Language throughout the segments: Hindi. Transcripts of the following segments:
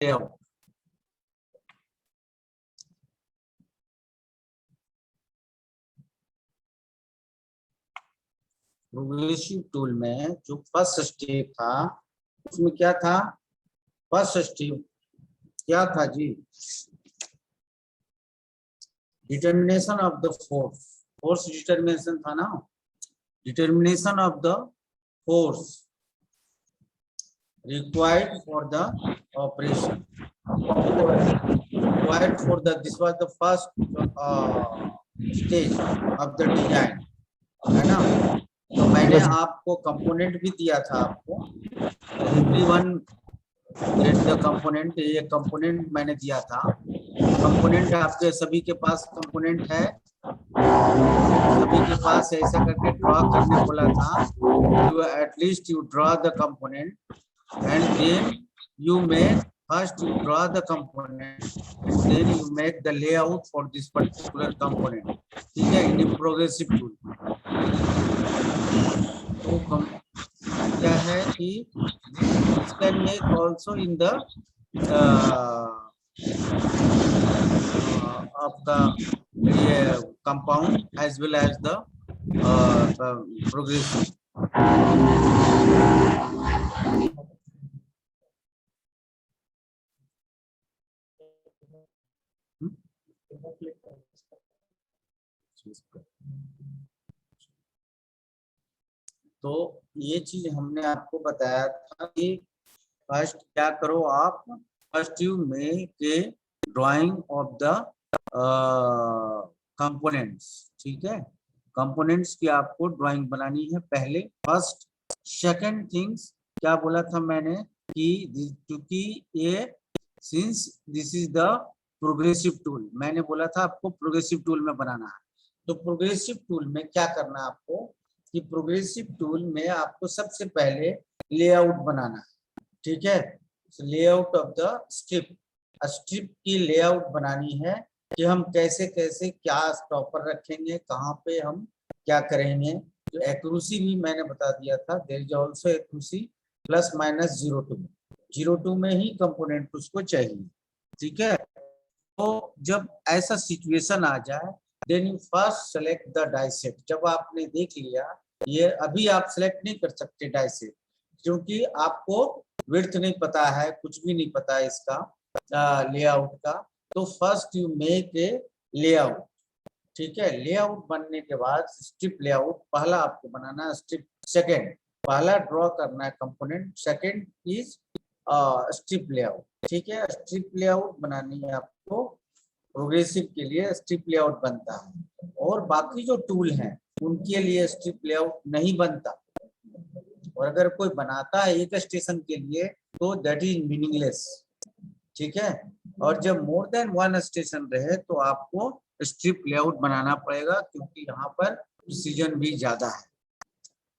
लेआउट। प्रोग्रेसिव टूल में जो फर्स्ट स्टेप था उसमें क्या था? फर्स्ट स्टेप क्या था जी? Determination of the force. Force determination था ना, determination of the force required for the operation, required for the, this was the first stage of the design, है ना? तो मैंने आपको कंपोनेंट भी दिया था आपको, everyone get the component, ये कंपोनेंट मैंने दिया था। कंपोनेंट आपके सभी के पास कंपोनेंट है, सभी के पास ऐसा करके ड्रॉ करने बोला था। You at least you draw the component and then you make, first you draw the component and then you make the layout for this particular component, ठीक है? in a progressive tool तो क्या है कि this can make also in the of the compound as well as the progressive। तो ये चीज हमने आपको बताया था कि फर्स्ट क्या करो आप, first you make a drying of the components, ठीक है? कंपोनेंट्स की आपको ड्राइंग बनानी है पहले, फर्स्ट। सेकंड थिंग्स क्या बोला था मैंने कि क्योंकि ये since this is the progressive tool, मैंने बोला था आपको प्रोग्रेसिव टूल में बनाना है। तो प्रोग्रेसिव टूल में क्या करना है आपको कि प्रोग्रेसिव टूल में आपको सबसे पहले लेआउट बनाना है, ठीक है? Layout of the strip, strip की लेआउट बनानी है कि हम कैसे कैसे क्या स्टॉपर रखेंगे, कहाँ पे हम क्या करेंगे। तो एक्यूरेसी भी मैंने बता दिया था, there is also accuracy plus minus 0 02 में ही कंपोनेंट उसको चाहिए, ठीक है? तो जब ऐसा सिचुएशन आ जाए then you first select the die set. जब आपने देख लिया, ये अभी आप सेलेक्ट नहीं कर सकते डाई सेट क्योंकि आपको विड्थ नहीं पता है, कुछ भी नहीं पता है इसका लेआउट का। तो first you make a layout, ठीक है? लेआउट बनने के बाद स्ट्रिप लेआउट पहला आपको बनाना है, स्ट्रिप सेकंड पहला ड्रॉ करना है component, second is strip layout, ठीक है? स्ट्रिप लेआउट बनानी है आपको, प्रोग्रेसिव के लिए स्ट्रिप लेआउट बनता है, और बाकी जो टूल हैं उनके लिए स्ट्रिप लेआउट नहीं बनता। और अगर कोई बनाता है एक स्टेशन के लिए तो दैट इज मीनिंगलेस, ठीक है? और जब मोर देन वन स्टेशन रहे तो आपको स्ट्रिप लेआउट बनाना पड़ेगा क्योंकि यहाँ पर प्रिसीजन भी ज्यादा है,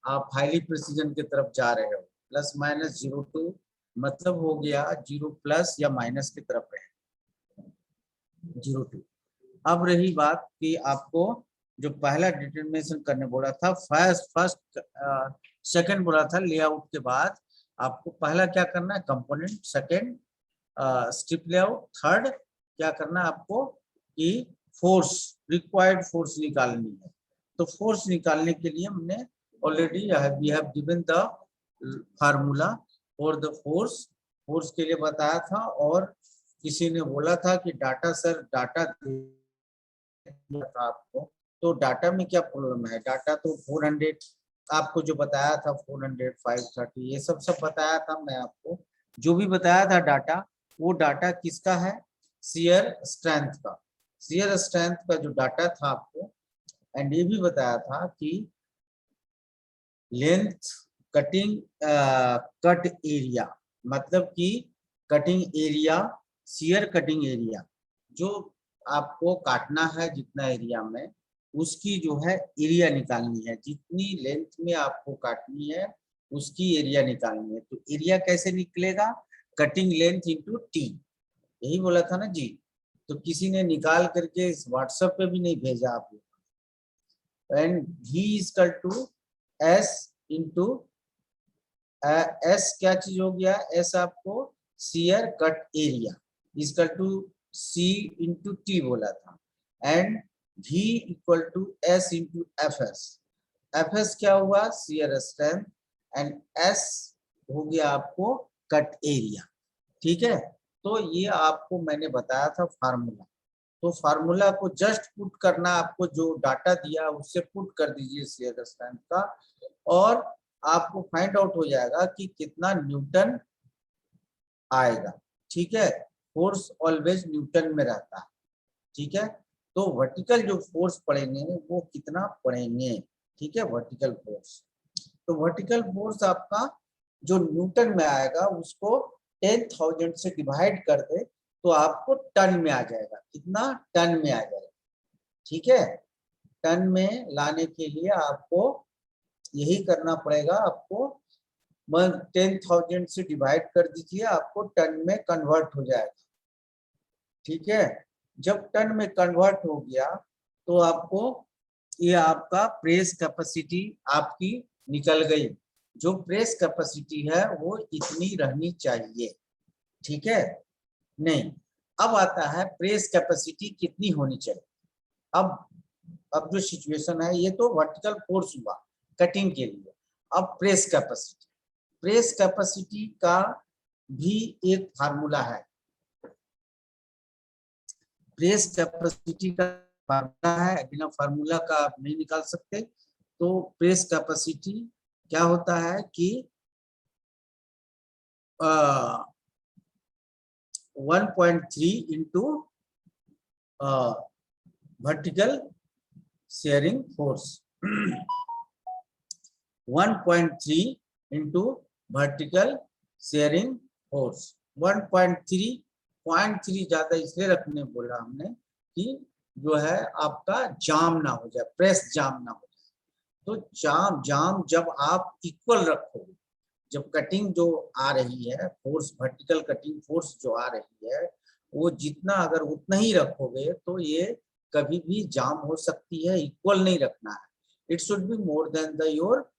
आप हाईली प्रिसीजन की तरफ जा रहे हो। प्लस माइनस 02 मतलब हो गया 0 प्लस या माइनस की तरफ रहे 02। अब रही बात कि आपको जो पहला डिटरमिनेशन करने बोला था, फर्स्ट सेकंड बोला था लेआउट के बाद आपको पहला क्या करना है component, second strip layout, third क्या करना है आपको कि फोर्स, रिक्वायर्ड फोर्स निकालनी है। तो फोर्स निकालने के लिए हमने already we have given the formula for the force, force के लिए बताया था। और किसी ने बोला था कि डाटा सर डाटा था आपको, तो डाटा में क्या प्रॉब्लम है? डाटा तो 400 आपको जो बताया था 400 530 ये सब बताया था मैं आपको, जो भी बताया था डाटा, वो डाटा किसका है? शियर स्ट्रेंथ का, शियर स्ट्रेंथ का जो डाटा था आपको। एंड ये भी बताया था कि लेंथ कटिंग कट एरिया, मतलब कि cutting area, shear cutting area जो आपको काटना है जितना एरिया में, उसकी जो है एरिया निकालनी है, जितनी लेंथ में आपको काटनी है उसकी एरिया निकालनी है। तो एरिया कैसे निकलेगा? कटिंग लेंथ इंटू टी, यही बोला था ना जी। तो किसी ने निकाल करके इस व्हाट्सएप पे भी नहीं भेजा आप लोग। And V is equal to S into S क्या चीज हो गया? एस आपको shear cut area equal to C into T बोला था, and V equal to S into FS। FS क्या हुआ? shear strength, एंड S हो गया आपको कट एरिया। ठीक है, तो ये आपको मैंने बताया था फार्मूला। तो फार्मूला को जस्ट पुट करना, आपको जो डाटा दिया उससे पुट कर दीजिए shear strength का, और आपको फाइंड आउट हो जाएगा कि कितना न्यूटन आएगा। ठीक है, फोर्स ऑलवेज न्यूटन में रहता है। ठीक है, तो वर्टिकल जो फोर्स पड़ेंगे वो कितना पड़ेंगे? ठीक है, वर्टिकल फोर्स, तो वर्टिकल फोर्स आपका जो न्यूटन में आएगा उसको 10,000 से डिवाइड कर दे तो आपको टन में आ जाएगा। कितना? टन में आ जाएगा। ठीक है, टन में लाने के लिए आपको यही करना पड़ेगा, आपको 10,000 से डिवाइड कर दीजिए, आपको टन में कन्वर्ट हो जाएगा। ठीक है, जब टन में कन्वर्ट हो गया तो आपको ये आपका प्रेस कैपेसिटी आपकी निकल गई। जो प्रेस कैपेसिटी है वो इतनी रहनी चाहिए। ठीक है, नहीं, अब आता है प्रेस कैपेसिटी कितनी होनी चाहिए। अब जो सिचुएशन है, ये तो वर्टिकल फोर्स हुआ कटिंग के लिए। अब प्रेस कैपेसिटी का भी एक फार्मूला है। प्रेस कैपेसिटी का फार्मूला है, बिना फार्मूला का आप नहीं निकाल सकते। तो प्रेस कैपेसिटी क्या होता है कि 1.3 into vertical shearing force 1.3 into vertical shearing force 1.3 ज्यादा इसलिए रखने बोला हमने कि जो है आपका जाम ना हो जाए, प्रेस जाम ना हो जाए। तो जाम जब आप इक्वल रखोगे, जब कटिंग जो आ रही है फोर्स, वर्टिकल कटिंग फोर्स जो आ रही है, वो जितना अगर उतना ही रखोगे तो ये कभी भी जाम हो सकती है। इक्वल नहीं रखना है, it should be more than the your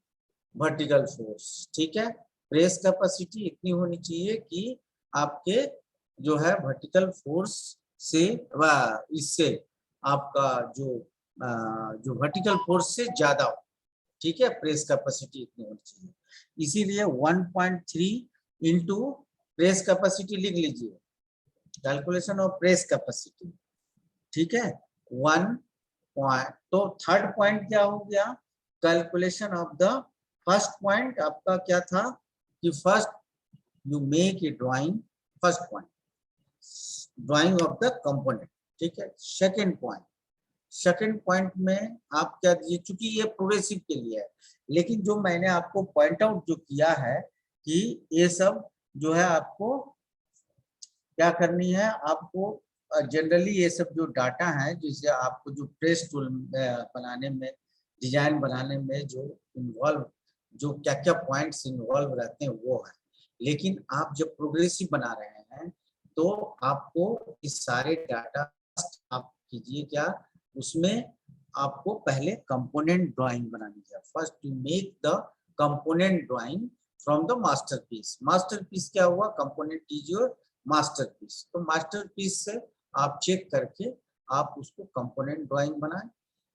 vertical force. ठीक है, प्रेस कैपेसिटी इतनी होनी चाहिए कि आपके जो है वर्टिकल फोर्स से इससे आपका जो वर्टिकल फोर्स से ज्यादा हो। ठीक है, प्रेस कैपेसिटी इतनी होनी चाहिए। इसीलिए 1.3 इंटू प्रेस कैपेसिटी लिख लीजिए, कैलकुलेशन ऑफ प्रेस कैपेसिटी। ठीक है, 1 पॉइंट, तो थर्ड पॉइंट क्या हो गया? Calculation of the first point आपका क्या था कि first you make a drawing, first point drying of the component. ठीक है, सेकंड पॉइंट में आप क्या दीजिए, चूंकि ये प्रोग्रेसिव के लिए है, लेकिन जो मैंने आपको पॉइंट आउट जो किया है कि ये सब जो है आपको क्या करनी है, आपको जनरली ये सब जो डाटा है, जिसे आपको जो प्रेस टूल बनाने में, डिजाइन बनाने में जो इन्वॉल्व, जो क्या क्या पॉइंट्स इन्वॉल्व रहते हैं वो है। लेकिन आप जब प्रोग्रेसिव बना रहे हैं तो आपको इस सारे डाटा आप कीजिए क्या, उसमें आपको पहले कंपोनेंट ड्राइंग बनानी है। First to make the component drawing from the masterpiece. Masterpiece क्या हुआ? Component is your masterpiece. तो मास्टरपीस से आप चेक करके आप उसको कंपोनेंट ड्राइंग बनाएं।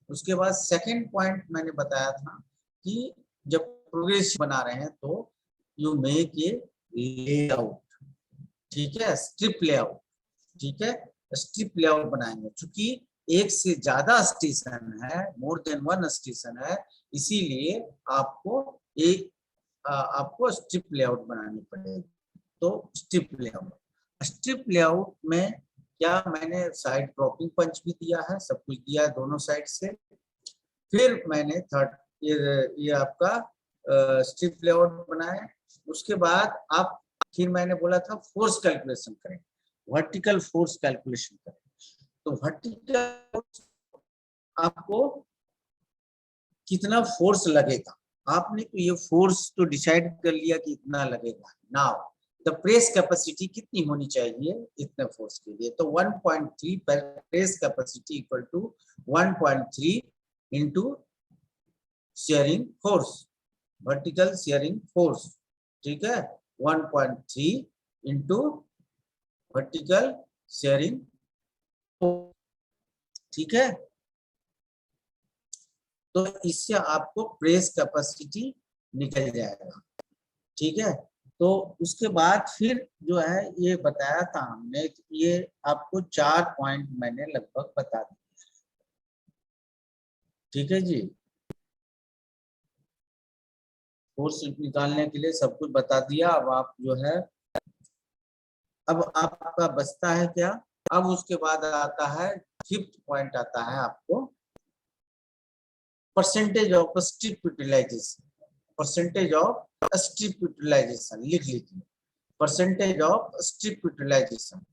उसके बाद सेकंड पॉइंट मैंने बताया था कि जब प्रोग्रेस बना रहे हैं तो यू मेक ए लेआउट। ठीक है, स्ट्रिप लेआउट। ठीक है, स्ट्रिप लेआउट बनाएंगे, क्योंकि एक से ज्यादा स्टेशन है, मोर देन वन स्टेशन है, इसीलिए आपको आपको स्ट्रिप लेआउट बनानी पड़ेगी। तो स्ट्रिप लेआउट में क्या मैंने साइड ड्रॉपिंग पंच भी दिया है, सब कुछ दिया है दोनों साइड से। फिर मैंने थर्ड ये आपका स्ट्रिप लेआउट बनाया। उसके बाद आप, फिर मैंने बोला था फोर्स कैलकुलेशन करें, वर्टिकल फोर्स कैलकुलेशन करें। तो वर्टिकल आपको कितना फोर्स लगेगा, आपने तो ये फोर्स तो डिसाइड कर लिया कि इतना लगेगा। नाउ द प्रेस कैपेसिटी कितनी होनी चाहिए इतने फोर्स के लिए? तो 1.3 press capacity equal to 1.3 into shearing force, vertical shearing force. ठीक है, 1.3 इंटू वर्टिकल शेयरिंग, ठीक है। तो इससे आपको प्रेस कैपेसिटी निकल जाएगा, ठीक है। तो उसके बाद फिर जो है ये बताया था हमने, ये आपको 4 पॉइंट मैंने लगभग बता दिए, ठीक है जी। फोर्स निकालने के लिए सब कुछ बता दिया। अब आप जो है, अब आपका बचता है क्या, अब उसके बाद आता है 5th पॉइंट आता है आपको percentage of strip utilization. Percentage of strip utilization लिख लीजिए, percentage of strip utilization.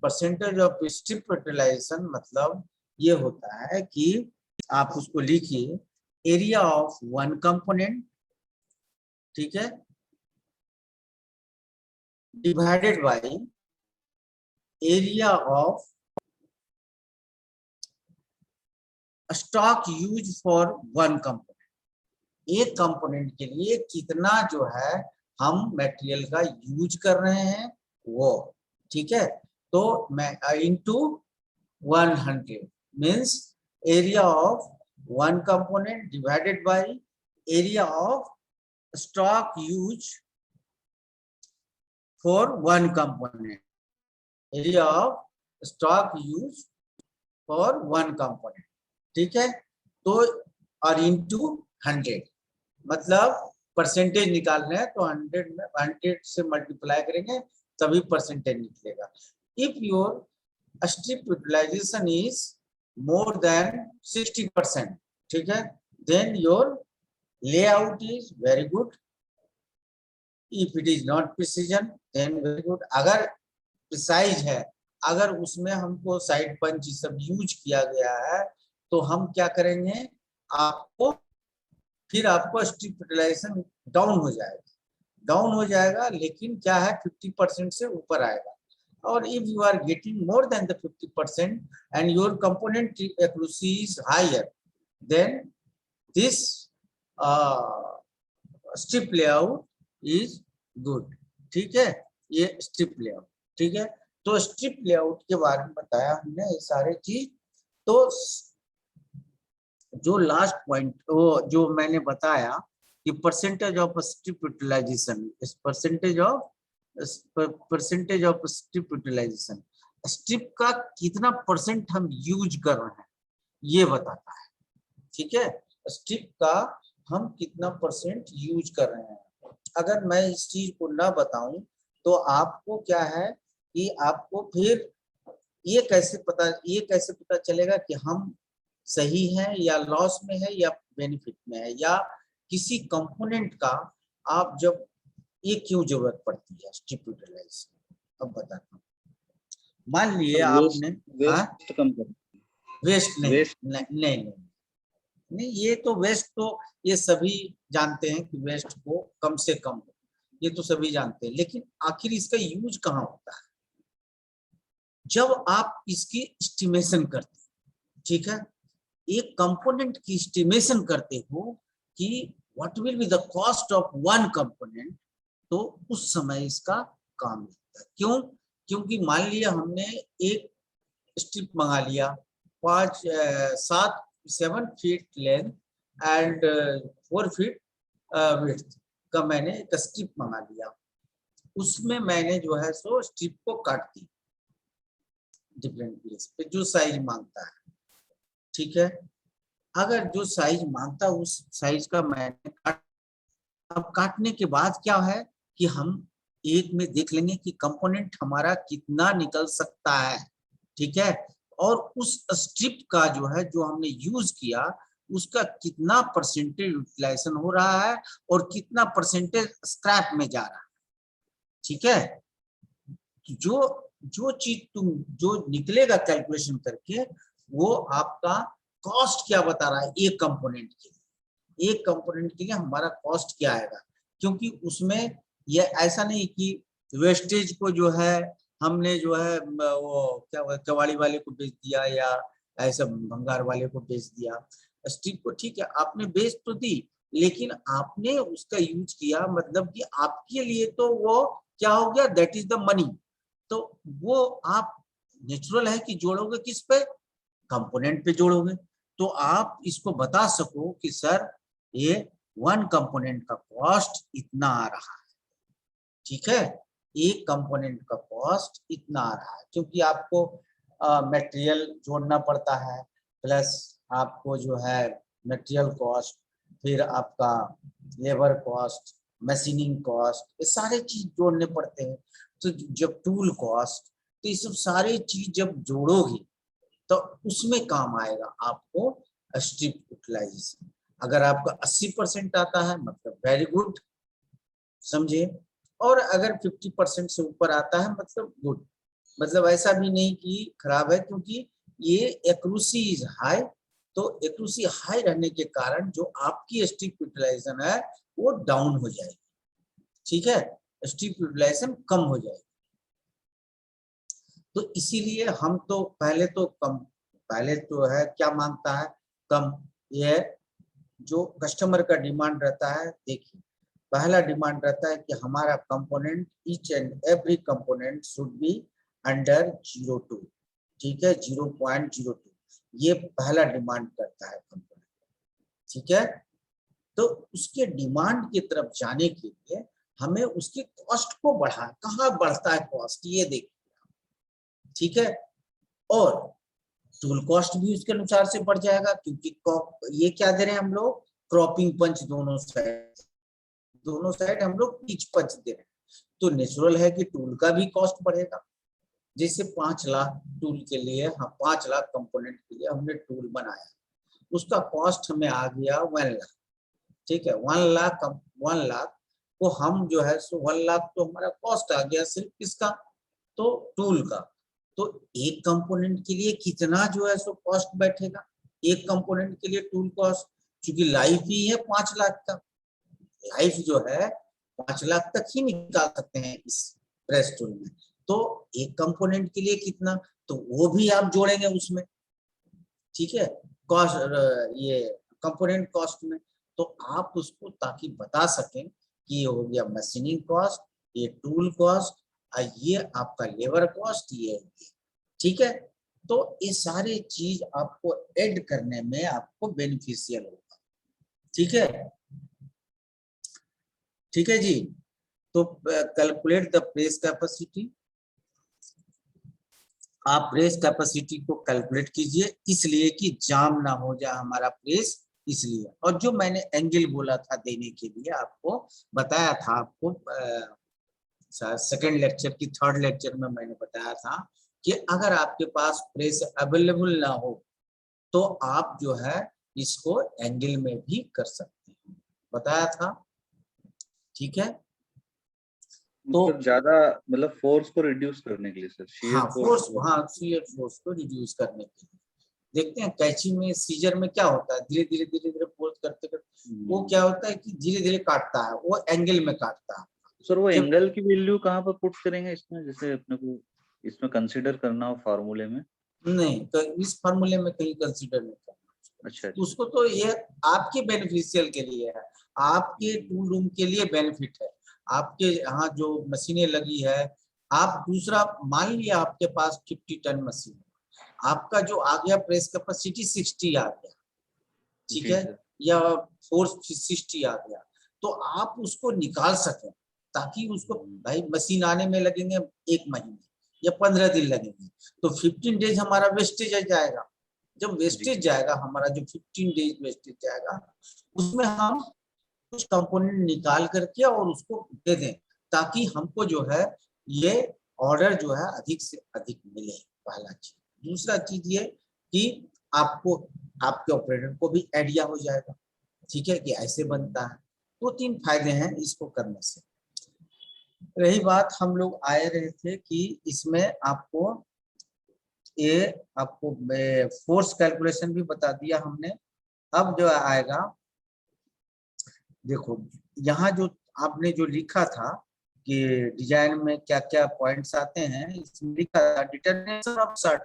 Percentage of strip utilization मतलब ये होता है कि आप उसको लिखिए, एरिया ऑफ वन कंपोनेंट, ठीक है, divided by area of stock use for one component. एक कंपोनेंट के लिए कितना जो है हम मटेरियल का यूज कर रहे हैं वो, ठीक है। तो मैं into 100 means area of one component divided by area of stock use for one component, area of stock use for one component, ठीक है। तो और इनटू 100 मतलब परसेंटेज निकालना है तो 100 में 100 से मल्टीप्लाई करेंगे तभी परसेंटेज निकलेगा। If your strip utilization is more than 60%, ठीक है, then your layout is very good. If it is not precision then very good. अगर प्रिसाइज है, अगर उसमें हमको साइड पंच सब यूज किया गया है तो हम क्या करेंगे, आपको फिर आपको स्ट्रिप यूटिलाइजेशन डाउन हो जाएगा, डाउन हो जाएगा, लेकिन क्या है 50% से ऊपर आएगा। और if you are getting more than the 50% and your component accuracy is higher, then this strip layout is good, ठीक है। ये स्ट्रिप लेआउट, ठीक है। तो स्ट्रिप लेआउट के बारे में बताया हमने ये सारे चीज। तो जो लास्ट पॉइंट वो जो मैंने बताया कि परसेंटेज ऑफ स्ट्रिप यूटिलाइजेशन, इस percentage of strip utilization, strip का कितना परसेंट हम यूज कर रहे हैं ये बताता है, ठीक है। स्ट्रिप का हम कितना परसेंट यूज कर रहे हैं। अगर मैं इस चीज को ना बताऊं तो आपको क्या है कि आपको फिर ये कैसे पता चलेगा कि हम सही है या लॉस में है या बेनिफिट में है, या किसी कंपोनेंट का आप जब ये क्यों जरूरत पड़ती है स्ट्रिप यूटिलाइजेशन। अब बताता हूँ, मान लिए आपने वेस्ट कम कर, वेस्ट नहीं, ये तो वेस्ट तो ये सभी जानते हैं कि वेस्ट को कम से कम हो, ये तो सभी जानते हैं, लेकिन आखिर इसका यूज कहाँ होता है, जब आप इसकी एस्टिमेशन करते हैं, ठीक है। एक कंपोनेंट की एस्टिमेशन करते हो कि what will be the cost of one component, तो उस समय इसका काम लगता है। क्यों? क्योंकि मान लिया हमने एक स्ट्रिप मंगा लिया 7 feet length and 4 feet width का मैंने एक स्ट्रिप मंगा लिया, उसमें मैंने जो है सो स्ट्रिप को काट दी डिफरेंट पीस पे जो साइज मांगता है, ठीक है। अगर जो साइज मांगता है उस साइज का मैंने अब काटने के बाद क्या है कि हम एक में देख लेंगे कि कंपोनेंट हमारा कितना निकल सकता है, ठीक है। और उस स्ट्रिप का जो है जो हमने यूज किया उसका कितना परसेंटेज यूटिलाइजेशन हो रहा है और कितना परसेंटेज स्क्रैप में जा रहा है, ठीक है। जो जो चीज तुम जो निकलेगा कैलकुलेशन करके वो आपका कॉस्ट क्या बता रहा है एक कंपोनेंट के लिए, एक कंपोनेंट के लिए हमारा कॉस्ट क्या आएगा। क्योंकि उसमें ये ऐसा नहीं कि वेस्टेज को जो है हमने जो है वो क्या कबाड़ी वाले को बेच दिया या ऐसा भंगार वाले को बेच दिया। स्ट्रिप को ठीक है आपने बेच तो दी, लेकिन आपने उसका यूज किया, मतलब कि आपके लिए तो वो क्या हो गया, दैट इज द मनी। तो वो आप नेचुरल है कि जोड़ोगे किस पे, कंपोनेंट पे जोड़ोगे। तो आप इसको बता सको कि सर ये वन कंपोनेंट का कॉस्ट इतना आ रहा है, ठीक है, एक कंपोनेंट का कॉस्ट इतना आ रहा है, क्योंकि आपको मटेरियल जोड़ना पड़ता है, प्लस आपको जो है मटेरियल कॉस्ट, फिर आपका लेबर कॉस्ट, मशीनिंग कॉस्ट, ये सारे चीज जोड़ने पड़ते हैं। तो जब टूल कॉस्ट, तो ये सब सारे चीज जब जोड़ोगे तो उसमें काम आएगा आपको स्ट्रिप यूटिलाइजेशन। अगर आपका 80% आता है मतलब वेरी गुड, समझे, और अगर 50% से ऊपर आता है मतलब गुड, मतलब ऐसा भी नहीं कि खराब है, क्योंकि ये एक्यूरेसी इज हाई। तो एक्यूरेसी हाई रहने के कारण जो आपकी स्ट्रिप यूटिलाइजेशन है वो डाउन हो जाएगी, ठीक है, स्ट्रिप यूटिलाइजेशन कम हो जाएगी। तो इसीलिए हम तो पहले तो है क्या मांगता है, कम। ये जो कस्टमर का डिमांड रहता है, देखिए पहला डिमांड रहता है कि हमारा component, each and every component should be under 0.2, ठीक है, 0.02, ये पहला डिमांड करता है कंपोनेंट, ठीक है। तो उसके डिमांड की तरफ जाने के लिए हमें उसके कॉस्ट को कहाँ बढ़ता है कॉस्ट, ये देखिए, ठीक है। और टूल कॉस्ट भी उसके अनुसार से बढ़ जाएगा, क्योंकि ये क्या दे रहे हैं हम लोग, क्रॉपिंग पंच दोनों साइड हम लोग पिच पंच दे रहे हैं। तो नेचुरल है कि टूल का भी कॉस्ट बढ़ेगा। जैसे 5 लाख टूल के लिए, हाँ 5 लाख कंपोनेंट के लिए हमने टूल बनाया, उसका कॉस्ट हमें आ गया 1 लाख, ठीक है। 1 लाख को हम जो है सो 1 लाख तो हमारा कॉस्ट आ गया सिर्फ किसका, तो टूल का। तो एक कंपोनेंट के लिए कितना जो है सो कॉस्ट बैठेगा, एक कंपोनेंट के लिए टूल कॉस्ट, क्योंकि लाइफ ही है 5 लाख का, लाइफ जो है 5 लाख तक ही निकाल सकते हैं इस प्रेस टूल में। तो एक कंपोनेंट के लिए कितना, तो वो भी आप जोड़ेंगे उसमें, ठीक है, कॉस्ट, ये कंपोनेंट कॉस्ट में। तो आप उसको ताकि बता सकें कि ये हो गया मशीनिंग कॉस्ट, ये टूल कॉस्ट, ये आपका लेबर कॉस्ट, ये, ठीक है। तो ये सारे चीज आपको ऐड करने में आपको बेनिफिशियल होगा, ठीक है, ठीक है जी। तो कैलकुलेट द प्रेस कैपेसिटी, आप प्रेस कैपेसिटी को कैलकुलेट कीजिए, इसलिए कि जाम ना हो जाए हमारा प्रेस, इसलिए। और जो मैंने एंगल बोला था देने के लिए, आपको बताया था, आपको सेकंड लेक्चर की थर्ड लेक्चर में मैंने बताया था कि अगर आपके पास प्रेस अवेलेबल ना हो तो आप जो है इसको एंगल में भी कर सकते हैं, बताया था, ठीक है। तो मतलब ज्यादा, मतलब फोर्स को रिड्यूस करने के लिए सर, हाँ शियर फोर्स फोर्स, हाँ शियर फोर्स को रिड्यूस करने के लिए। देखते हैं कैंची में, सीजर में क्या होता है, धीरे धीरे फोर्स करते करते वो क्या होता है कि धीरे धीरे काटता है, वो एंगल में काटता है। सर वो जब एंगल की वैल्यू कहाँ पर पुट करेंगे इसमें, जैसे अपने को इसमें कंसीडर करना हो फार्मूले में? नहीं, तो इस फार्मूले में कहीं कंसीडर नहीं करना अच्छा उसको, अच्छा। उसको तो ये आपके बेनिफिशियल के लिए है, आपके टूल रूम के लिए बेनिफिट है, आपके यहाँ जो मशीनें लगी है। आप दूसरा मान लिया आपके पास 50 टन मशीन है, आपका जो आ गया प्रेस कैपेसिटी 60 आ गया, ठीक जी है, सर। या फोर्स 60 आ गया, तो आप उसको निकाल सकें, ताकि उसको, भाई मशीन आने में लगेंगे 1 महीने या 15 दिन लगेंगे, तो 15 डेज हमारा वेस्टेज जाएगा। जब जी वेस्टेज जाएगा हमारा, जो 15 डेज वेस्टेज जाएगा, उसमें हम कुछ कंपोनेंट निकाल करके और उसको दे दें, ताकि हमको जो है ये ऑर्डर जो है अधिक से अधिक मिले, पहला चीज। दूसरा चीज ये कि आपको, आपके ऑपरेटर को भी आइडिया हो जाएगा, ठीक है, कि ऐसे बनता है। 2-3 फायदे हैं इसको करने से। रही बात, हम लोग आए रहे थे कि इसमें आपको ये, आपको फोर्स कैलकुलेशन भी बता दिया हमने। अब जो आएगा, देखो यहाँ जो आपने जो लिखा था कि डिजाइन में क्या क्या पॉइंट्स आते हैं, इसमें लिखा था डिटरमिनेशन ऑफ सर्ट,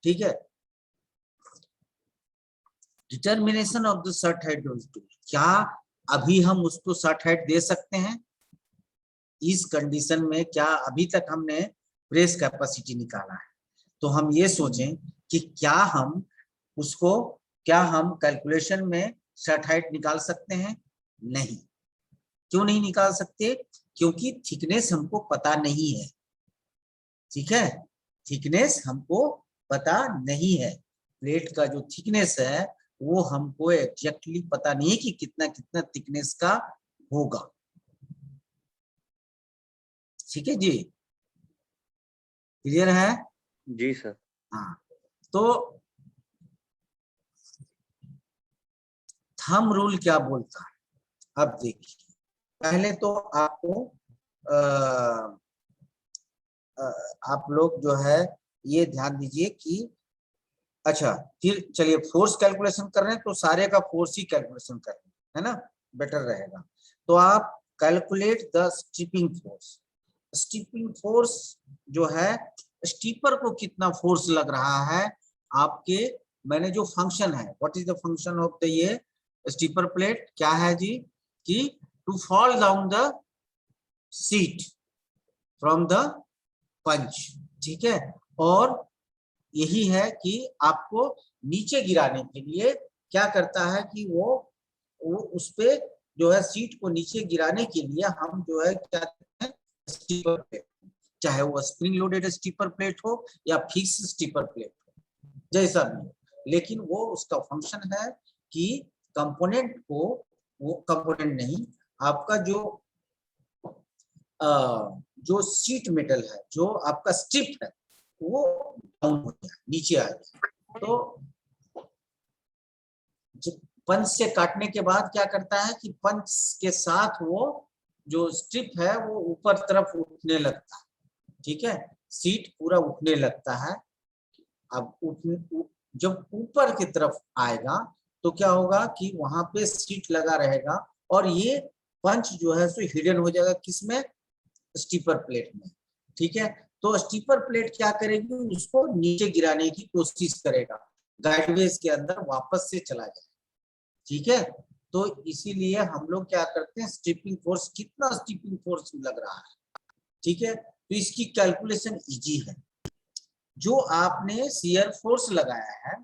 ठीक है। Determination of the short height tool, क्या अभी हम उसको शॉर्ट हाइट दे सकते हैं? इस कंडीशन में क्या अभी तक हमने प्रेस कैपेसिटी निकाला है, तो हम ये सोचें कि क्या हम उसको, क्या हम कैलकुलेशन में शॉर्ट हाइट निकाल सकते हैं? नहीं। क्यों नहीं निकाल सकते? क्योंकि थिकनेस हमको पता नहीं है। ठीक है, थिकनेस हमको पता नहीं है। प्लेट का जो थिकनेस है वो हमको एग्जैक्टली पता नहीं है कि कितना कितना थिकनेस का होगा। ठीक है जी, क्लियर है? जी सर। हाँ, तो थंब रूल क्या बोलता है? अब देखिए, पहले तो आपको आप लोग जो है ये ध्यान दीजिए कि अच्छा, फिर चलिए फोर्स कैलकुलेशन कर रहे हैं तो सारे का फोर्स ही कैलकुलेशन कर रहे हैं, है ना, बेटर रहेगा। तो आप कैलकुलेट द स्टिपिंग फोर्स। स्टिपिंग फोर्स जो है, स्टीपर को कितना फोर्स लग रहा है आपके, मैंने जो फंक्शन है, what is the function of the ये स्टीपर प्लेट, क्या है जी, कि to fall down the sheet from the punch. ठीक है, और यही है कि आपको नीचे गिराने के लिए क्या करता है कि वो उस पे जो है सीट को नीचे गिराने के लिए हम जो है क्या करते हैं, स्टीपर प्लेट, चाहे वो स्प्रिंग लोडेड स्टीपर प्लेट हो या फिक्स स्टीपर प्लेट हो, जैसा भी हो, लेकिन वो उसका फंक्शन है कि कंपोनेंट को, वो कंपोनेंट नहीं, आपका जो सीट मेटल है, जो आपका स्ट्रिप है, वो डाउन हो जाए, नीचे आ जाए। तो पंच से काटने के बाद क्या करता है कि पंच के साथ वो जो स्ट्रिप है वो ऊपर तरफ उठने लगता है। ठीक है, सीट पूरा उठने लगता है। अब जब ऊपर की तरफ आएगा तो क्या होगा कि वहां पे सीट लगा रहेगा और ये पंच जो है सो हिडन हो जाएगा, किसमें, स्टीपर प्लेट में। ठीक है, तो स्टीपर प्लेट क्या करेगी, उसको नीचे गिराने की कोशिश करेगा, गाइडवेज के अंदर वापस से चला जाए। ठीक है, तो इसीलिए हम लोग क्या करते हैं, स्टिपिंग फोर्स, कितना स्टिपिंग फोर्स लग रहा है। ठीक है, तो इसकी कैलकुलेशन इजी है। जो आपने शियर फोर्स लगाया है,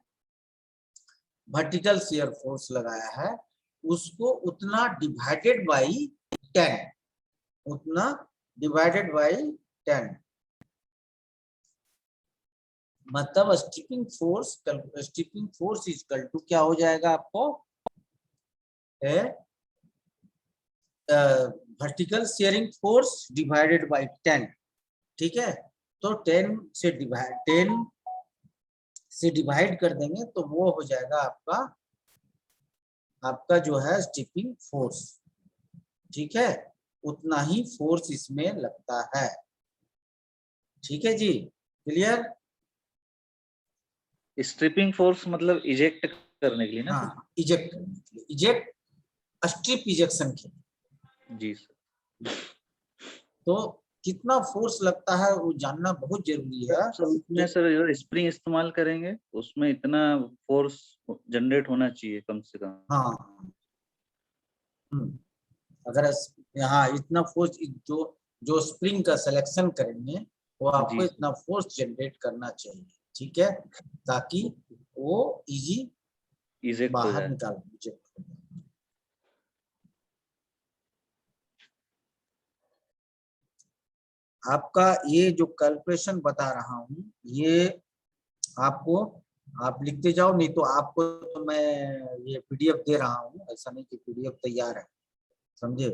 वर्टिकल शियर फोर्स लगाया है, उसको उतना डिवाइडेड बाई 10, उतना डिवाइडेड बाई 10, मतलब स्टिपिंग फोर्स इक्वल टू क्या हो जाएगा आपको, vertical shearing force divided by 10। ठीक है, तो 10 से डिवाइड कर देंगे तो वो हो जाएगा आपका जो है स्टिपिंग फोर्स। ठीक है, उतना ही फोर्स इसमें लगता है। ठीक है जी, क्लियर? स्ट्रिपिंग फोर्स मतलब इजेक्ट करने के लिए ना? हाँ, इजेक्ट करने के लिए, इजेक्ट, स्ट्रिप इजेक्शन के लिए। जी सर। तो कितना फोर्स लगता है वो जानना बहुत जरूरी है। सर उसमें सर जो स्प्रिंग इस्तेमाल करेंगे उसमें इतना फोर्स जनरेट होना चाहिए कम से कम। हाँ, अगर यहाँ इतना फोर्स, जो जो स्प्रिंग का सिलेक्शन करेंगे वो आपको इतना फोर्स जनरेट करना चाहिए। ठीक है, ताकि वो इजी बाहर निकाल दीजिए। आपका ये जो कैलकुलेशन बता रहा हूँ ये आपको, आप लिखते जाओ, नहीं तो आपको तो मैं ये पीडीएफ दे रहा हूँ, ऐसा नहीं कि पीडीएफ तैयार है, समझे?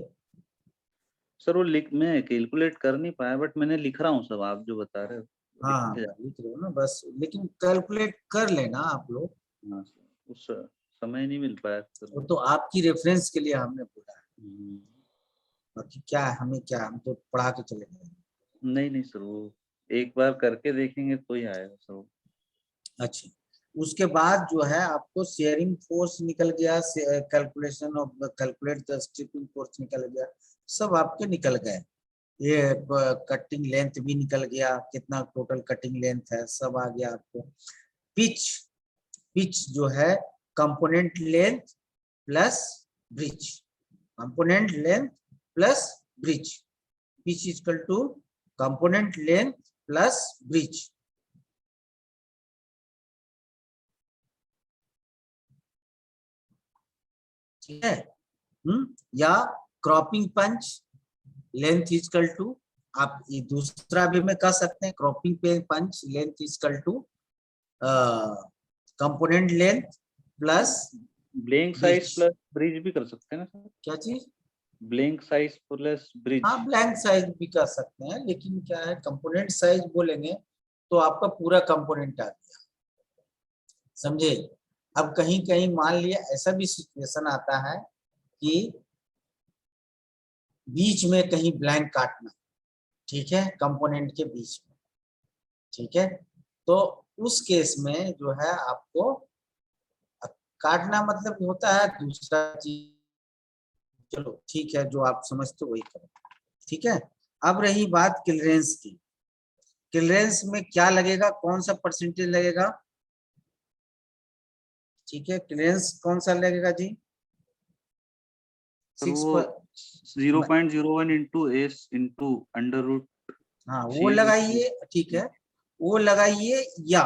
सर वो मैं कैलकुलेट कर नहीं पाया, बट मैंने लिख रहा हूँ सब आप जो बता रहे हो। हाँ, लिख रहे हो ना बस, लेकिन कैलकुलेट कर लेना आप लोग। हाँ सर, उस समय नहीं मिल पाया सर। वो तो आपकी रेफरेंस के लिए हमने बोला है, बाकी क्या है, हमें क्या, हम तो पढ़ा के चले गए। नहीं सर, वो एक बार करके देखेंगे तो ही आएगा सर। अच्छा, उसके बाद जो है आपको शेयरिंग फोर्स निकल गया, calculation of calculate the stripping force निकल गया, सब आपके निकल गए। ये कटिंग लेंथ भी निकल गया, कितना टोटल कटिंग लेंथ है सब आ गया आपको। पिच जो है component length plus bridge, component length plus bridge, which is equal to component length plus bridge. ठीक है, या cropping punch length is equal to, आप ये दूसरा भी में कर सकते हैं, क्रॉपिंग पे punch length is equal to component length plus blank size plus bridge भी कर सकते हैं ना सर? क्या चीज? Blank size plus bridge. हाँ, ब्लैंक साइज भी कर सकते हैं, लेकिन क्या है, कंपोनेंट साइज बोलेंगे तो आपका पूरा कंपोनेंट आ गया, समझे। अब कहीं कहीं मान लिया ऐसा भी सिचुएशन आता है कि बीच में कहीं ब्लैंक काटना, ठीक है, कंपोनेंट के बीच में, ठीक है, तो उस केस में जो है आपको काटना मतलब होता है दूसरा चीज, चलो ठीक है, जो आप समझते हो वही करो, ठीक है। अब रही बात क्लियरेंस की, क्लियरेंस में क्या लगेगा, कौन सा परसेंटेज लगेगा, ठीक है, क्लियरेंस कौन सा लगेगा जी? 0.01 into S into under root, हाँ वो लगाइए, ठीक है, वो लगाइए या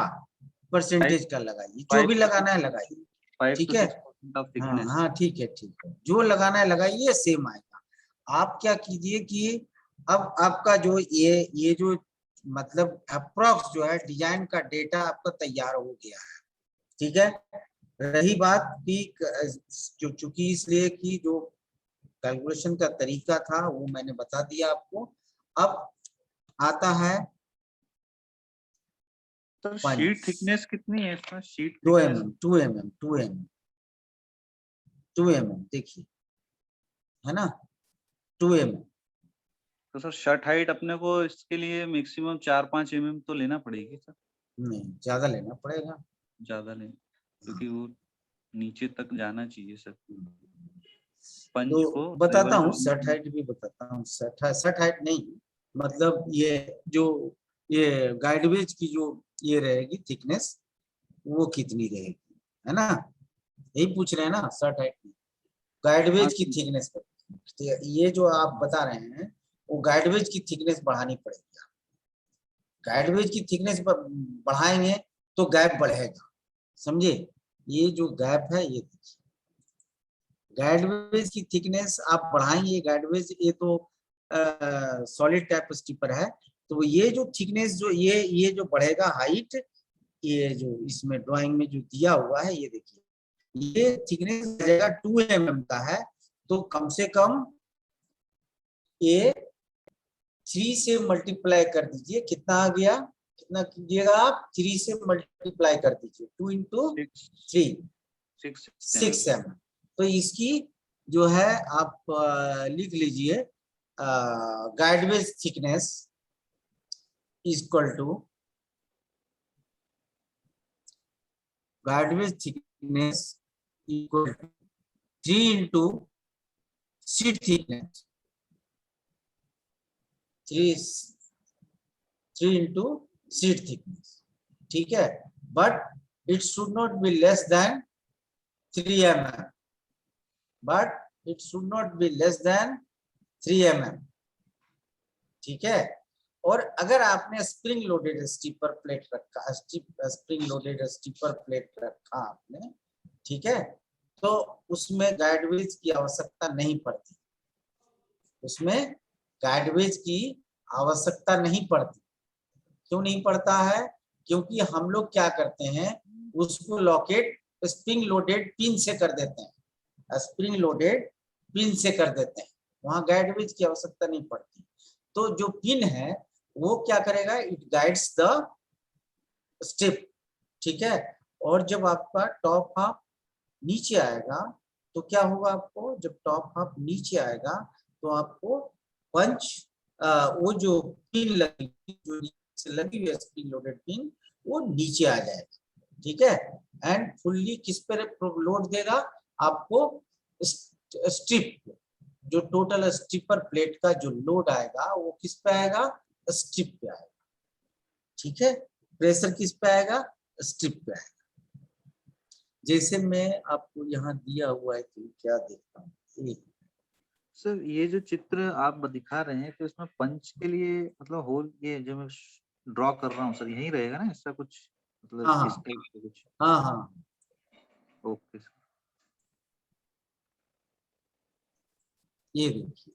परसेंटेज का लगाइए, जो भी लगाना है लगाइए, ठीक है। हाँ हाँ ठीक है, ठीक है, जो लगाना है लगाइए, सेम आएगा। आप क्या कीजिए कि अब आपका जो ये जो मतलब अप्रॉक्स जो है डिजाइन का डेटा आपका तैयार हो गया है, ठीक है। रही बात कि जो चूंकि इसलिए कि जो कैलकुलेशन का तरीका था वो मैंने बता दिया आपको। अब आता है सर शीट थिकनेस कितनी है इसका? Sheet 2 mm 2 mm 2 mm 2 mm देखिए, है ना, 2 mm। तो सर शर्ट हाइट अपने को इसके लिए मैक्सिमम 4-5 mm तो लेना पड़ेगी सर? नहीं, ज्यादा लेना पड़ेगा, ज्यादा लेना, क्योंकि वो नीचे तक जाना चाहिए सर पंच तो को बताता लेवल हूँ, करने शर्ट हाइट भी बताता हूँ। शर्ट हाइट नहीं, मतलब ये जो ये गाइडवेज की जो ये रहेगी थिकनेस, वो कितनी रहेगी, है ना, यही पूछ रहे हैं ना, शर्ट हाइट गाइडवेज की थिकनेस पर। ये जो आप बता रहे हैं वो गाइडवेज की थिकनेस बढ़ानी पड़ेगी, गाइडवेज की थिकनेस बढ़ाएंगे तो गैप बढ़ेगा, समझे। ये जो गैप है ये देखिए, गाइडवेज की थिकनेस आप बढ़ाएंगे, गाइडवेज ये तो सॉलिड टाइप स्टिपर है, तो ये जो थिकनेस जो ये जो बढ़ेगा हाइट, ये जो इसमें ड्राइंग में जो दिया हुआ है ये देखिए, ये थिकनेस बढ़ेगा 2 mm का है, तो कम से कम ये 3 से मल्टीप्लाई कर दीजिए, कितना आ गया, कितना कीजिएगा आप, 3 से मल्टीप्लाई कर दीजिए, 2 into 3 6 mm। तो इसकी जो है आप लिख लीजिए, guideways thickness equal to guideways thickness equal to 3 into sheet thickness, 3 into sheet thickness, ठीक है, but it should not be less than 3 mm, but it should not be less than 3 mm, ठीक है। और अगर आपने स्प्रिंग लोडेड स्टीपर प्लेट रखा, स्प्रिंग लोडेड स्टीपर प्लेट रखा आपने, ठीक है, तो उसमें गाइडवेज की आवश्यकता नहीं पड़ती, उसमें गाइडवेज की आवश्यकता नहीं पड़ती। क्यों नहीं पड़ता है? क्योंकि हम लोग क्या करते हैं, उसको लॉकेट स्प्रिंग लोडेड पिन से कर देते हैं, स्प्रिंग लोडेड पिन से कर देते हैं, वहां गाइडवेज की आवश्यकता नहीं पड़ती। तो जो पिन है वो क्या करेगा, इट गाइड्स द स्टेप, ठीक है। और जब आपका टॉप हाफ नीचे आएगा तो क्या होगा, आपको जब टॉप हाफ नीचे आएगा तो आपको पंच वो जो पिन लगी, जो नीचे लगी हुई है स्प्रिंग लोडेड पिन, वो नीचे आ जाएगा, ठीक है। एंड फुल्ली किस पर लोड देगा आपको, स्ट्रिप, जो टोटल स्ट्रिपर प्लेट का जो लोड आएगा वो किस पे आएगा, स्ट्रिप पे आएगा, ठीक है। प्रेशर किस पे आएगा, स्ट्रिप पे आएगा। जैसे मैं आपको यहाँ दिया हुआ है कि क्या देखता हूँ, एक सर ये जो चित्र आप दिखा रहे हैं तो इसमें पंच के लिए मतलब होल, ये जो मैं ड्रॉ कर रहा हूँ सर यही रहेगा ना, इसका कुछ हाँ मतलब हाँ इस टाइप का कुछ? हाँ हाँ, ओके सर। ये देखिए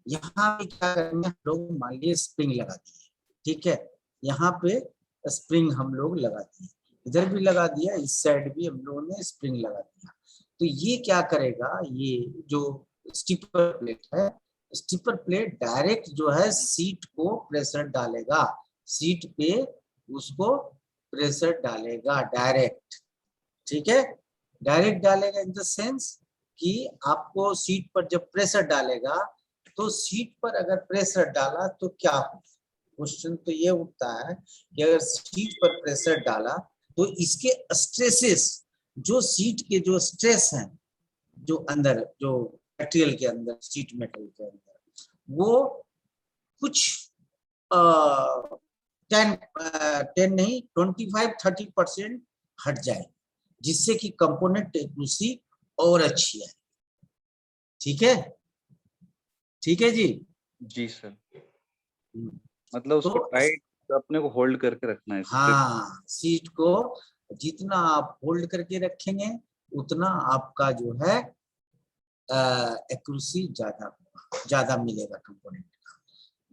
यहाँ पे क्या करेंगे हम लोग, मान लीजिए स्प्रिंग लगा दिए, ठीक है, यहाँ पे स्प्रिंग हम लोग लगा दिए, इधर भी लगा दिया, इस साइड भी हम लोगों ने स्प्रिंग लगा दिया। तो ये क्या करेगा, ये जो स्टिपर प्लेट है, स्टिपर प्लेट डायरेक्ट जो है सीट को प्रेशर डालेगा, सीट पे उसको प्रेशर डालेगा डायरेक्ट, ठीक है, डायरेक्ट डालेगा इन द सेंस कि आपको सीट पर जब प्रेशर डालेगा तो सीट पर अगर प्रेशर डाला तो क्या हो, क्वेश्चन तो ये उठता है कि अगर सीट पर प्रेशर डाला तो इसके स्ट्रेसेस, जो सीट के जो स्ट्रेस हैं, जो अंदर जो मटेरियल के अंदर, सीट मेटल के अंदर, वो कुछ 10 नहीं 25-30% हट जाए, जिससे कि कंपोनेंट एक्यूरेसी और अच्छी है। ठीक है, ठीक है जी। जी सर, मतलब तो उसको टाइट अपने को होल्ड करके रखना है, स्ट्रिप। हाँ, सीट को जितना आप होल्ड करके रखेंगे उतना आपका जो है एक्यूरेसी ज्यादा मिलेगा कंपोनेंट का।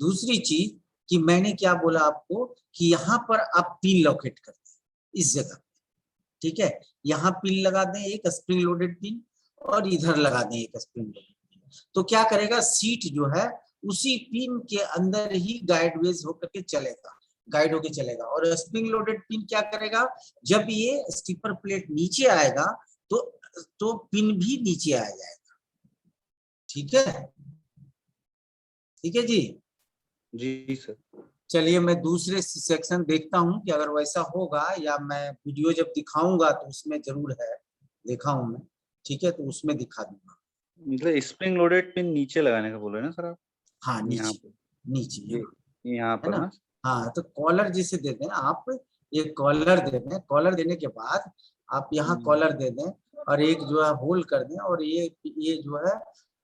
दूसरी चीज कि मैंने क्या बोला आपको कि यहाँ पर आप पिन लोकेट कर दें इस जगह, ठीक है, यहाँ पिन लगा दें एक स्प्रिंग लोडेड पिन, और इधर लगा दें एक स्प्रिंग लोडेड पिन, तो क्या करेगा सीट जो है उसी पिन के अंदर ही गाइडवेज होकर के चलेगा, गाइड होके चलेगा। और स्प्रिंग लोडेड पिन क्या करेगा, जब ये स्टिपर प्लेट नीचे आएगा तो पिन भी नीचे आ जाएगा। ठीक है, ठीक है जी। जी सर। चलिए मैं दूसरे सेक्शन देखता हूँ कि अगर वैसा होगा, या मैं वीडियो जब दिखाऊंगा तो उसमें जरूर है, देखा हूं मैं, ठीक है, तो उसमें दिखा दूंगा। मतलब स्प्रिंग लोडेड पिन नीचे लगाने का बोल रहे हैं ना सर आप? हाँ यहाँ नीचे, पे, नीचे ये यहाँ, यहाँ है पर ना, ना? हाँ तो कॉलर जिसे दे दें आप, ये कॉलर दे दें, कॉलर देने के बाद आप यहाँ कॉलर दे दें और एक जो है होल कर दें, और ये जो है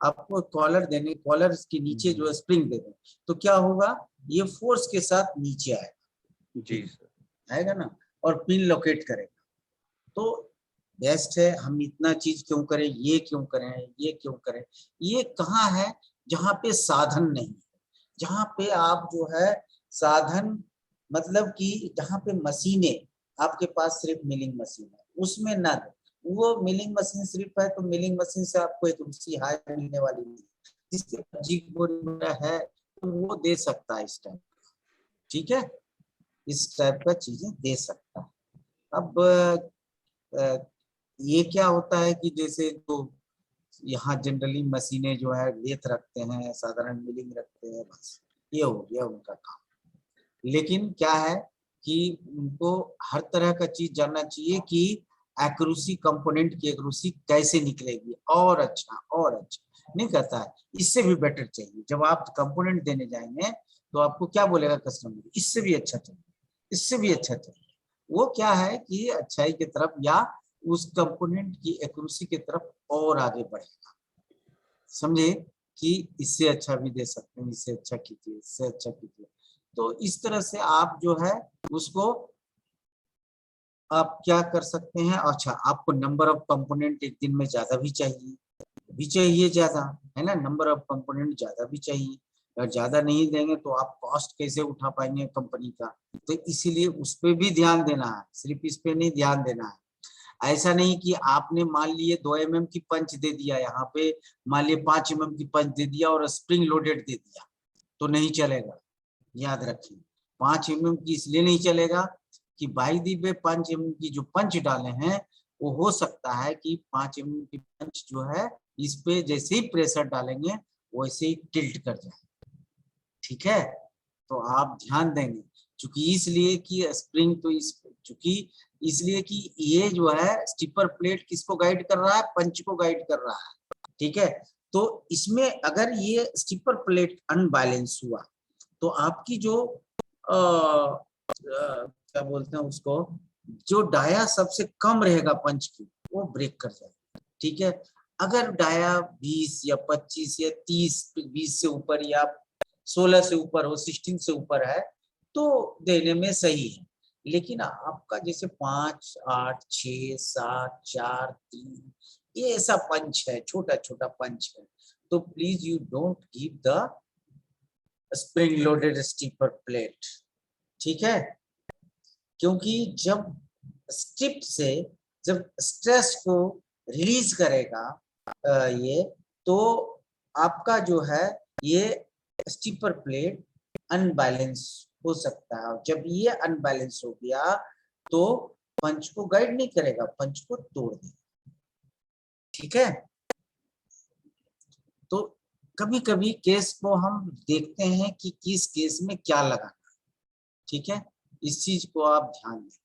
आपको कॉलर देने, कॉलर के नीचे जो है स्प्रिंग दे दें, तो क्या होगा, ये फोर्स के साथ नीचे आएगा, जी सर। आएगा ना, और पिन लोकेट करेगा। तो बेस्ट है, हम इतना चीज क्यों करें, ये क्यों करें, ये क्यों करें, ये कहाँ है जहाँ पे साधन नहीं है, जहाँ पे आप जो है साधन, मतलब कि जहाँ पे मशीनें, आपके पास सिर्फ मिलिंग मशीन है, उसमें ना दे, वो मिलिंग मशीन सिर्फ है तो मिलिंग मशीन से आपको एक रूसी हाई मिलने वाली नहीं, जिसके है तो वो दे सकता है इस टाइप, ठीक है, इस टाइप का चीजें दे सकता है। अब ये क्या होता है कि जैसे तो यहाँ जनरली मशीनें जो है लेथ रखते हैं, साधारण मिलिंग रखते हैं, बस ये हो गया उनका काम। लेकिन क्या है कि उनको हर तरह का चीज जानना चाहिए कि एक्यूरेसी, कंपोनेंट की एक्यूरेसी कैसे निकलेगी, और अच्छा और अच्छा नहीं कहता है, इससे भी बेटर चाहिए। जब आप कंपोनेंट देने जाएंगे तो आपको क्या बोलेगा कस्टमर, इससे भी अच्छा चाहिए, इससे भी अच्छा चाहिए। वो क्या है कि अच्छाई की तरफ या उस कंपोनेंट की एक्यूरेसी की तरफ और आगे बढ़ेगा, समझे, कि इससे अच्छा भी दे सकते हैं, इससे अच्छा कीजिए, इससे अच्छा कीजिए। तो इस तरह से आप जो है उसको आप क्या कर सकते हैं, अच्छा आपको नंबर ऑफ कंपोनेंट एक दिन में ज्यादा भी चाहिए ज्यादा, है ना, नंबर ऑफ कंपोनेंट ज्यादा भी चाहिए, अगर ज्यादा नहीं देंगे तो आप कॉस्ट कैसे उठा पाएंगे कंपनी का, तो इसीलिए उस पर भी ध्यान देना है, सिर्फ इस पे नहीं ध्यान देना है। ऐसा नहीं कि आपने मान लिए 2 mm की पंच दे दिया, यहाँ पे मान लिए 5 mm की पंच दे दिया और स्प्रिंग लोडेड दे दिया, तो नहीं चलेगा। याद रखिए 5 mm की इसलिए नहीं चलेगा कि भाई दी वे 5 mm की जो पंच डाले हैं, वो हो सकता है कि 5 mm की पंच जो है इस पे जैसे ही प्रेशर डालेंगे वैसे ही टिल्ट कर जाए, ठीक है, तो आप ध्यान देंगे, क्योंकि इसलिए कि स्प्रिंग तो इस चूंकि इसलिए कि ये जो है स्टिपर प्लेट किसको गाइड कर रहा है, पंच को गाइड कर रहा है, ठीक है। तो इसमें अगर ये स्टिपर प्लेट अनबैलेंस हुआ तो आपकी जो क्या बोलते हैं उसको, जो डाया सबसे कम रहेगा पंच की, वो ब्रेक कर जाएगा। ठीक है, अगर डाया 20 या 25 या 30, 20 से ऊपर या 16 से ऊपर हो, 16 से ऊपर है तो देने में सही है। लेकिन आपका जैसे 5, 8, 6, 7, 4, 3 ये ऐसा पंच है, छोटा छोटा पंच है, तो please you don't give the spring loaded stripper plate. ठीक है, क्योंकि जब स्ट्रिप से जब स्ट्रेस को रिलीज करेगा ये, तो आपका जो है ये स्टीपर प्लेट अनबैलेंस हो सकता है। जब ये अनबैलेंस हो गया तो पंच को गाइड नहीं करेगा, पंच को तोड़ देगा। ठीक है, तो कभी कभी केस को हम देखते हैं कि किस केस में क्या लगाना। ठीक है, इस चीज को आप ध्यान दें।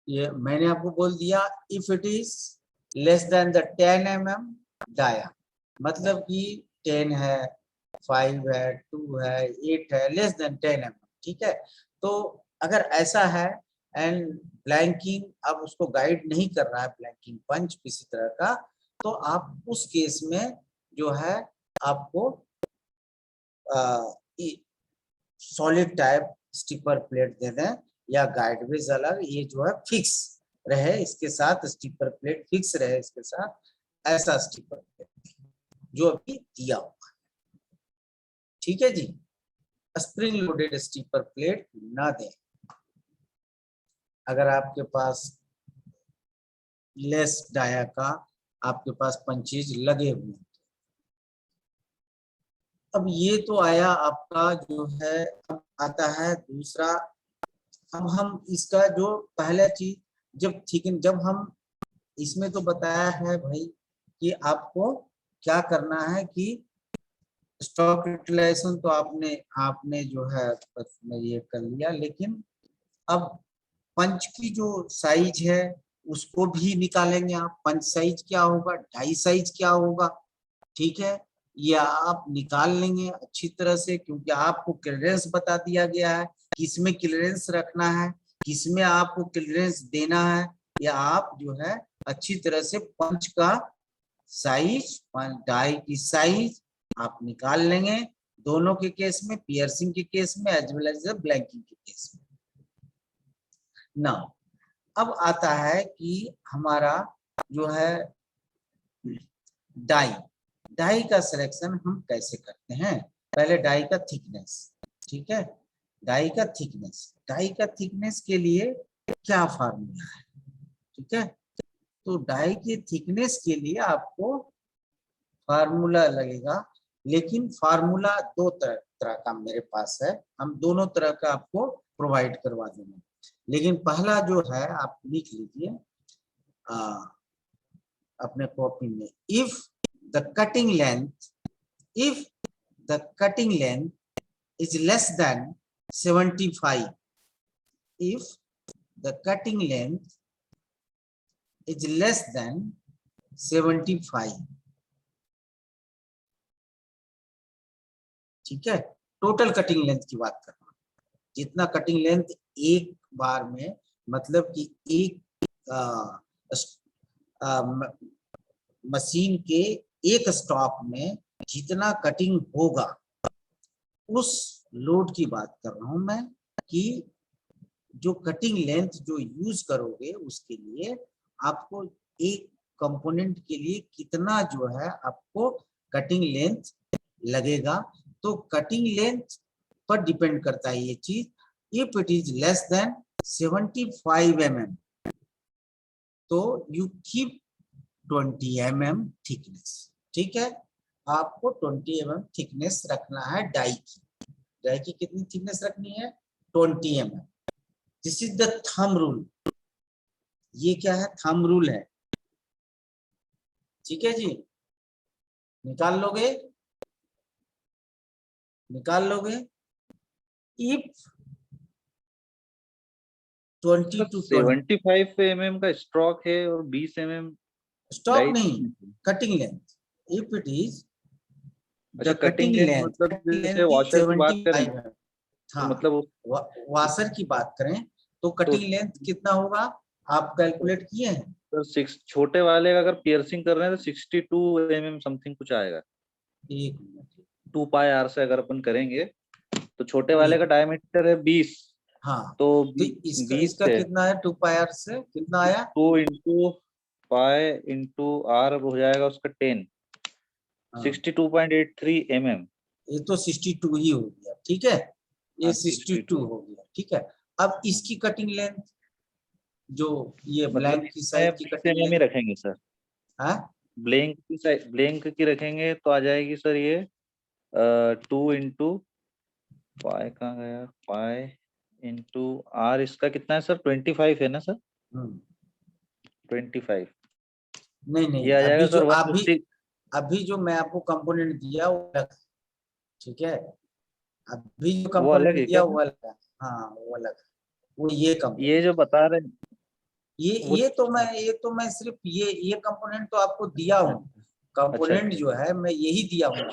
ये मैंने आपको बोल दिया, if it is less than the 10 mm dia, मतलब कि 10 है, 5 है, 2 है, 8 है, लेस देन 10 mm। ठीक है, तो अगर ऐसा है एंड ब्लैंकिंग अब उसको गाइड नहीं कर रहा है, ब्लैंकिंग पंच किसी तरह का, तो आप उस केस में जो है आपको सॉलिड टाइप स्टिपर प्लेट दे दें या गाइडवेज अलग, ये जो है फिक्स रहे इसके साथ, स्टिपर प्लेट फिक्स रहे इसके साथ, ऐसा स्टिपर प्लेट जो अभी दिया हुआ है। ठीक है जी, स्प्रिंग लोडेड स्टिपर प्लेट ना दें अगर आपके पास लेस डाया का आपके पास पंचेज लगे हुए हैं। अब ये तो आया आपका जो है, अब आता है दूसरा। अब हम इसका जो पहला चीज जब हम इसमें तो बताया है भाई कि आपको क्या करना है कि स्टॉक यूटिलाइजेशन तो आपने जो है ये कर लिया, लेकिन अब पंच की जो साइज है उसको भी निकालेंगे आप। पंच साइज क्या होगा, डाई साइज क्या होगा, ठीक है, ये आप निकाल लेंगे अच्छी तरह से, क्योंकि आपको क्लियरेंस बता दिया गया है किसमें क्लियरेंस रखना है, किसमें आपको क्लियरेंस देना है। या आप जो है अच्छी तरह से पंच का साइज, डाई की साइज आप निकाल लेंगे, दोनों के केस में, पियर्सिंग के केस में एज वेल एज ब्लैंकिंग के केस में। ना अब आता है कि हमारा जो है डाई का सिलेक्शन हम कैसे करते हैं। पहले डाई का थिकनेस, ठीक है, डाई का थिकनेस के लिए क्या फार्मूला है। ठीक है, तो डाई के थिकनेस के लिए आपको फार्मूला लगेगा, लेकिन फार्मूला दो तरह का मेरे पास है, हम दोनों तरह का आपको प्रोवाइड करवा देंगे। लेकिन पहला जो है आप लिख लीजिए अपने कॉपी में, if the cutting length is less than 75, if the cutting length is less than 75, ठीक है, टोटल कटिंग लेंथ की बात कर रहा हूं, जितना कटिंग लेंथ एक बार में, मतलब कि एक मशीन के एक स्टॉक में जितना कटिंग होगा उस लोड की बात कर रहा हूं मैं, कि जो कटिंग लेंथ जो यूज करोगे उसके लिए आपको एक कंपोनेंट के लिए कितना जो है आपको कटिंग लेंथ लगेगा। तो कटिंग लेंथ पर डिपेंड करता है ये चीज। If it is less then 75 mm तो यू कीप 20 mm थिकनेस। ठीक है, आपको 20 mm थिकनेस रखना है डाई की कितनी थिकनेस रखनी है, 20 mm। This is the thumb rule, ये क्या है, थंब रूल है। ठीक है जी, निकाल लोगे इफ 20 to 20 75 mm का स्ट्रोक है और 20 mm स्टॉक नहीं, cutting length. If it is अच्छा, कटिंग लेंथ मतलब जैसे वॉशर की बात करें तो हाँ, मतलब वाशर की बात करें तो कटिंग लेंथ कितना होगा आप कैलकुलेट किए हैं, तो छोटे वाले का अगर पियर्सिंग कर रहे हैं तो 62 mm समथिंग कुछ आएगा। एक मिनट। 2 पाई आर से अगर अपन करेंगे तो छोटे वाले एक का डायमीटर है 20, हाँ, तो तो इसका 20 इसका से कितना है 2 पाई आर से कितना आया? 2 इंटू पाई इंटू आर हो जाएगा उसका 10, हाँ, 62.83 mm। ये तो 62 ही हो गया, ठीक है, ये हाँ 62 62। हो गया, ठीक है। अब इसकी कटिंग लेंथ, जो ये मतलब ब्लैंक की इसमें साइड की 20 कटिंग mm ही लेंथ रखेंगे सर। है। ब्लैंक की रखेंगे तो आ जाएगी सर ये 2 इंटू पाई, कहाँ गया पाई इंटू आर, इसका कितना है सर 25 है ना सर, 25। नहीं नहीं, ये आ अभी जाएगा जो सर 150। अभी जो मैं आपको कंपोनेंट दिया वो अलग है, ठीक है, अभी जो वो अलग कंपोनेंट है दिया क्या सर? वो अलग है। हाँ वो अलग है, वो ये ये कंपोनेंट, जो बता रहे हैं ये वो ये तो मैं सिर्फ ये कंपोनेंट तो आपको दिया हूँ, अच्छा कंपोनेंट अच्छा। जो है मैं यही दिया हूँ,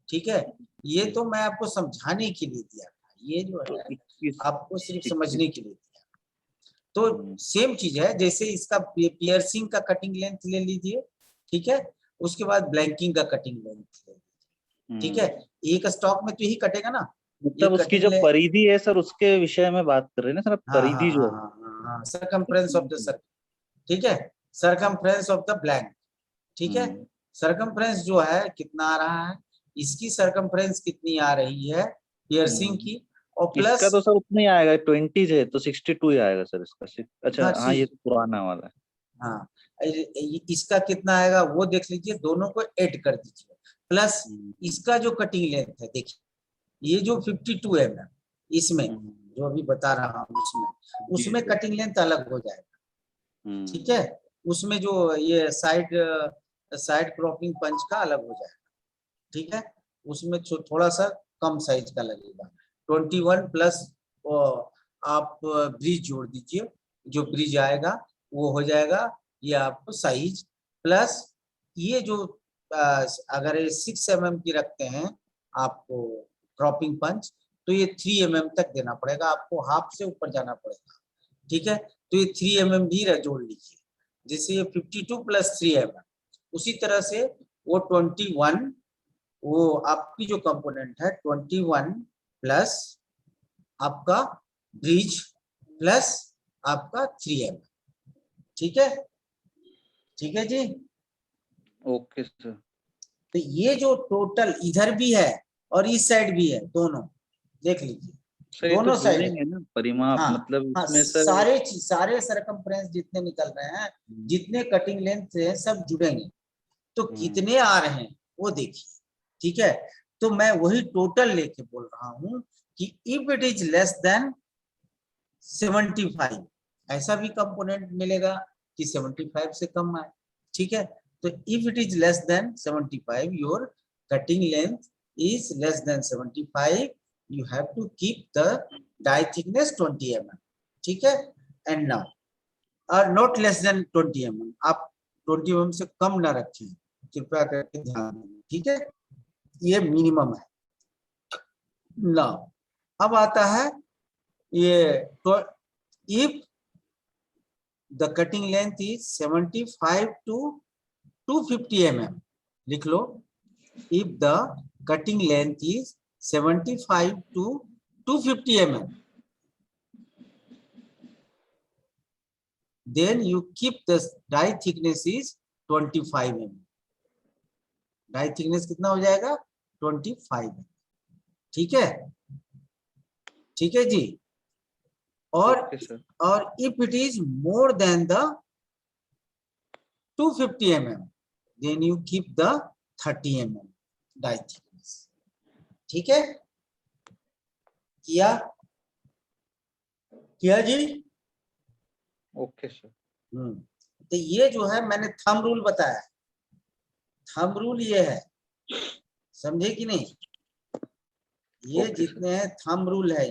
ठीक है, ये तो मैं आपको समझाने के लिए दिया था, ये जो तो है 21 आपको सिर्फ 21। समझने के लिए दिया। तो सेम चीज है, जैसे इसका पियर्सिंग का कटिंग लेंथ ले लीजिए, ठीक है, उसके बाद ब्लैंकिंग का कटिंग लेंथ ले लीजिए, ठीक है, एक स्टॉक में तो यही कटेगा ना, मतलब एक उसकी कटिंग जो ले। परिधि है सर उसके विषय में बात कर रहे हैं ना सर, हाँ हाँ परिधि हाँ जो हाँ हाँ हाँ, सरकमफ्रेंस ऑफ द सर्कल, ठीक है, सरकमफ्रेंस ऑफ द ब्लैंक, ठीक है, है। सरकमफ्रेंस जो है कितना आ रहा है, इसकी सरकमफ्रेंस कितनी आ रही है पियर्सिंग की, और इसका प्लस, तो सर उतना ही आएगा, 20 है तो 62 ही आएगा सर इसका। अच्छा हाँ हाँ, ये ठीक, तो पुराना वाला है। हाँ, इसका कितना आएगा वो देख लीजिए, दोनों को ऐड कर दीजिए, प्लस हम्म, इसका जो कटिंग लेंथ है देखिए, ये जो 52 है ना, इसमें हम्म, जो अभी बता रहा हूँ उसमें जी उसमें सर। कटिंग लेंथ अलग हो जाएगा, ठीक हम्म, है, उसमें जो ये साइड साइड क्रॉपिंग पंच का अलग हो जाएगा, ठीक है, उसमें थोड़ा सा कम साइज का लगेगा, 21 प्लस आप ब्रिज जोड़ दीजिए, जो ब्रिज आएगा वो हो जाएगा ये आपको साइज, प्लस ये जो अगर ये 6 mm की रखते हैं आपको क्रॉपिंग पंच, तो ये 3 mm तक देना पड़ेगा आपको, हाफ से ऊपर जाना पड़ेगा, ठीक है, तो ये 3 mm भी जोड़ लीजिए, जैसे ये 52 प्लस 3 mm, उसी तरह से वो 21, वो आपकी जो कंपोनेंट है 21 प्लस आपका ब्रिज प्लस आपका 3M, ठीक है, ठीक है जी। Okay sir. तो ये जो टोटल इधर भी है और इस साइड भी है, दोनों देख लीजिए, सर ये तो दोनों साइड है। जुड़ेंगे ना परिमाप, हाँ मतलब हाँ, इसमें सर। सारे सरकमफ्रेंस जितने निकल रहे हैं, जितने कटिंग लेंथ है सब जुड़ेंगे, तो कितने आ रहे हैं वो देखिए, ठीक है, तो मैं वही टोटल लेके बोल रहा हूं कि if it is less then 75, ऐसा भी कंपोनेंट मिलेगा कि 75 से कम आए, ठीक है, तो if it is less then 75 your cutting length is less than 75, you have to keep the die thickness 20 mm, ठीक है, and now or not less than 20 mm, आप 20 mm से कम ना रखें, कृपया करके ध्यान दें, ठीक है, ये मिनिमम है ना। अब आता है ये, तो if the cutting length is 75 to 250 mm, लिख लो, if the cutting length is 75 to 250 mm, then you keep the die thickness is 25 mm, die thickness कितना हो जाएगा 25 mm, ठीक है, ठीक है जी, और okay sir. if it is more than the 250 mm, then you keep the 30 mm die thickness, ठीक है, किया किया जी। Okay sir. तो ये जो है मैंने थंब रूल बताया, थंब रूल ये है, समझे कि नहीं, ये ओके सर। जितने हैं थंब रूल है,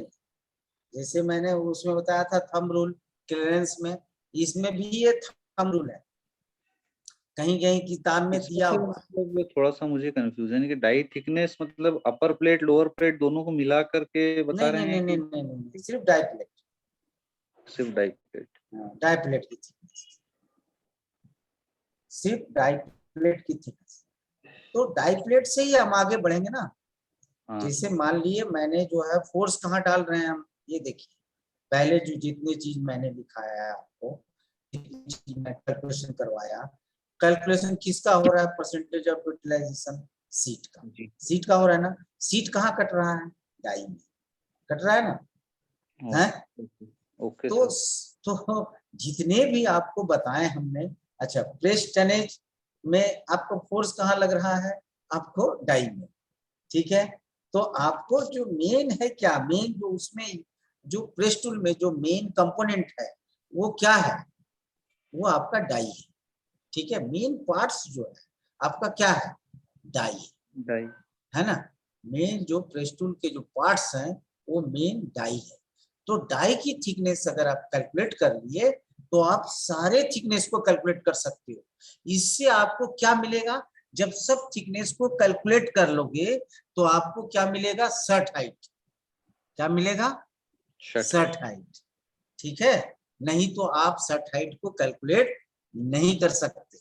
जैसे मैंने उसमें बताया था थंब रूल क्लियरेंस में, इसमें भी ये थंब रूल है, कहीं कहीं किताब में इसमें दिया सर हुआ है। मतलब थोड़ा सा मुझे कंफ्यूजन है कि डाई थिकनेस मतलब अपर प्लेट लोअर प्लेट दोनों को मिला करके बता नहीं रहे नहीं हैं नहीं नहीं कि नहीं, नहीं, नहीं सिर्फ डाई प्लेट, सिर्फ डाई प्लेट? डाई प्लेट की थिकनेस, सिर्फ डाईप्लेट की थिकनेस। तो डाईप्लेट से ही हम आगे बढ़ेंगे ना। हाँ जैसे मान लिए मैंने जो है फोर्स कहाँ डाल रहे हैं हम, ये देखिए पहले जो जितनी चीज मैंने दिखाया है आपको, जितनी चीज मैं कैलकुलेशन करवाया, कैलकुलेशन किसका हो रहा है, परसेंटेज ऑफ यूटिलाइजेशन सीट का। जी। सीट का हो रहा है ना, सीट कहाँ कट रहा है, डाई में कट रहा है ना, है। ओके तो सर। तो जितने भी आपको बताए हमने, अच्छा प्रेस टनेज में आपको फोर्स कहाँ लग रहा है, आपको डाई में, ठीक है। तो आपको जो मेन है क्या, मेन जो उसमें जो प्रेस टूल में जो मेन कंपोनेंट है वो क्या है, वो आपका डाई है, ठीक है। मेन पार्ट्स जो है आपका क्या है, डाई डाई। है ना। मेन जो प्रेस टूल के जो पार्ट्स हैं वो मेन डाई है। तो डाई की थिकनेस अगर आप कैलकुलेट कर लिए तो आप सारे थिकनेस को कैलकुलेट कर सकते हो। इससे आपको क्या मिलेगा, जब सब थिकनेस को कैलकुलेट कर लोगे तो आपको क्या मिलेगा, शर्ट हाइट। क्या मिलेगा, शर्ट हाइट, ठीक है। नहीं तो आप शर्ट हाइट को कैलकुलेट नहीं कर सकते,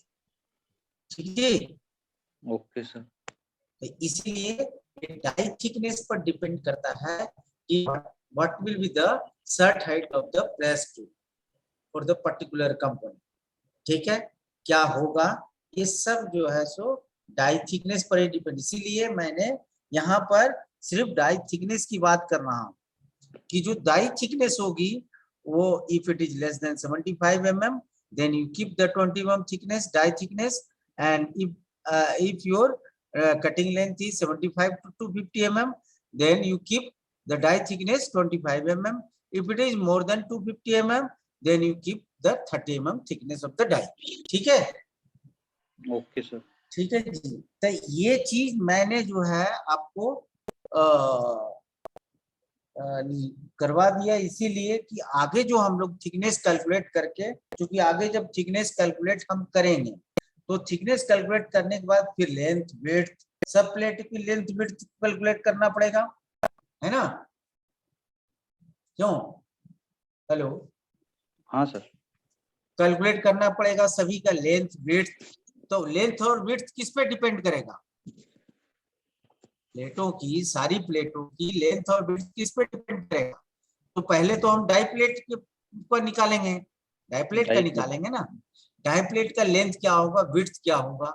ठीक है। Okay sir. तो इसलिए डाई थिकनेस पर डिपेंड करता है कि what will be the shirt height of the press tool for the particular component, ठीक है। क्या होगा, ये सब जो है सो डाई थिकनेस पर ही डिपेंड। इसीलिए मैंने यहाँ पर सिर्फ डाई थिकनेस की बात कर रहा हूँ कि जो डाई थिकनेस होगी वो if it is less then 75 mm then you keep the 20 mm thickness die thickness, and if your cutting length is 75 to 250 mm then you keep the die thickness 25 mm. if it is more than 250 mm then you keep the 30 mm thickness of the die, ठीक है। Okay sir. ठीक है जी। तो ये चीज मैंने जो है आपको करवा दिया इसीलिए कि आगे जो हम लोग थिकनेस कैलकुलेट करके, क्योंकि आगे जब थिकनेस कैलकुलेट हम करेंगे तो थिकनेस कैलकुलेट करने के बाद फिर लेंथ विड्थ, सब प्लेट की लेंथ विड्थ कैलकुलेट करना पड़ेगा, है ना। क्यों, हेलो, हाँ सर। कैलकुलेट करना पड़ेगा सभी का लेंथ विड्थ। तो लेंथ और विड्थ किस पे डिपेंड करेगा, प्लेटों की, सारी प्लेटों की लेंथ और विड्थ किस पे डिपेंड करेगा। तो पहले तो हम डाई प्लेट के ऊपर निकालेंगे, डाई प्लेट का डाई प्लेट। निकालेंगे ना। डाई प्लेट का लेंथ क्या होगा, विड्थ क्या होगा,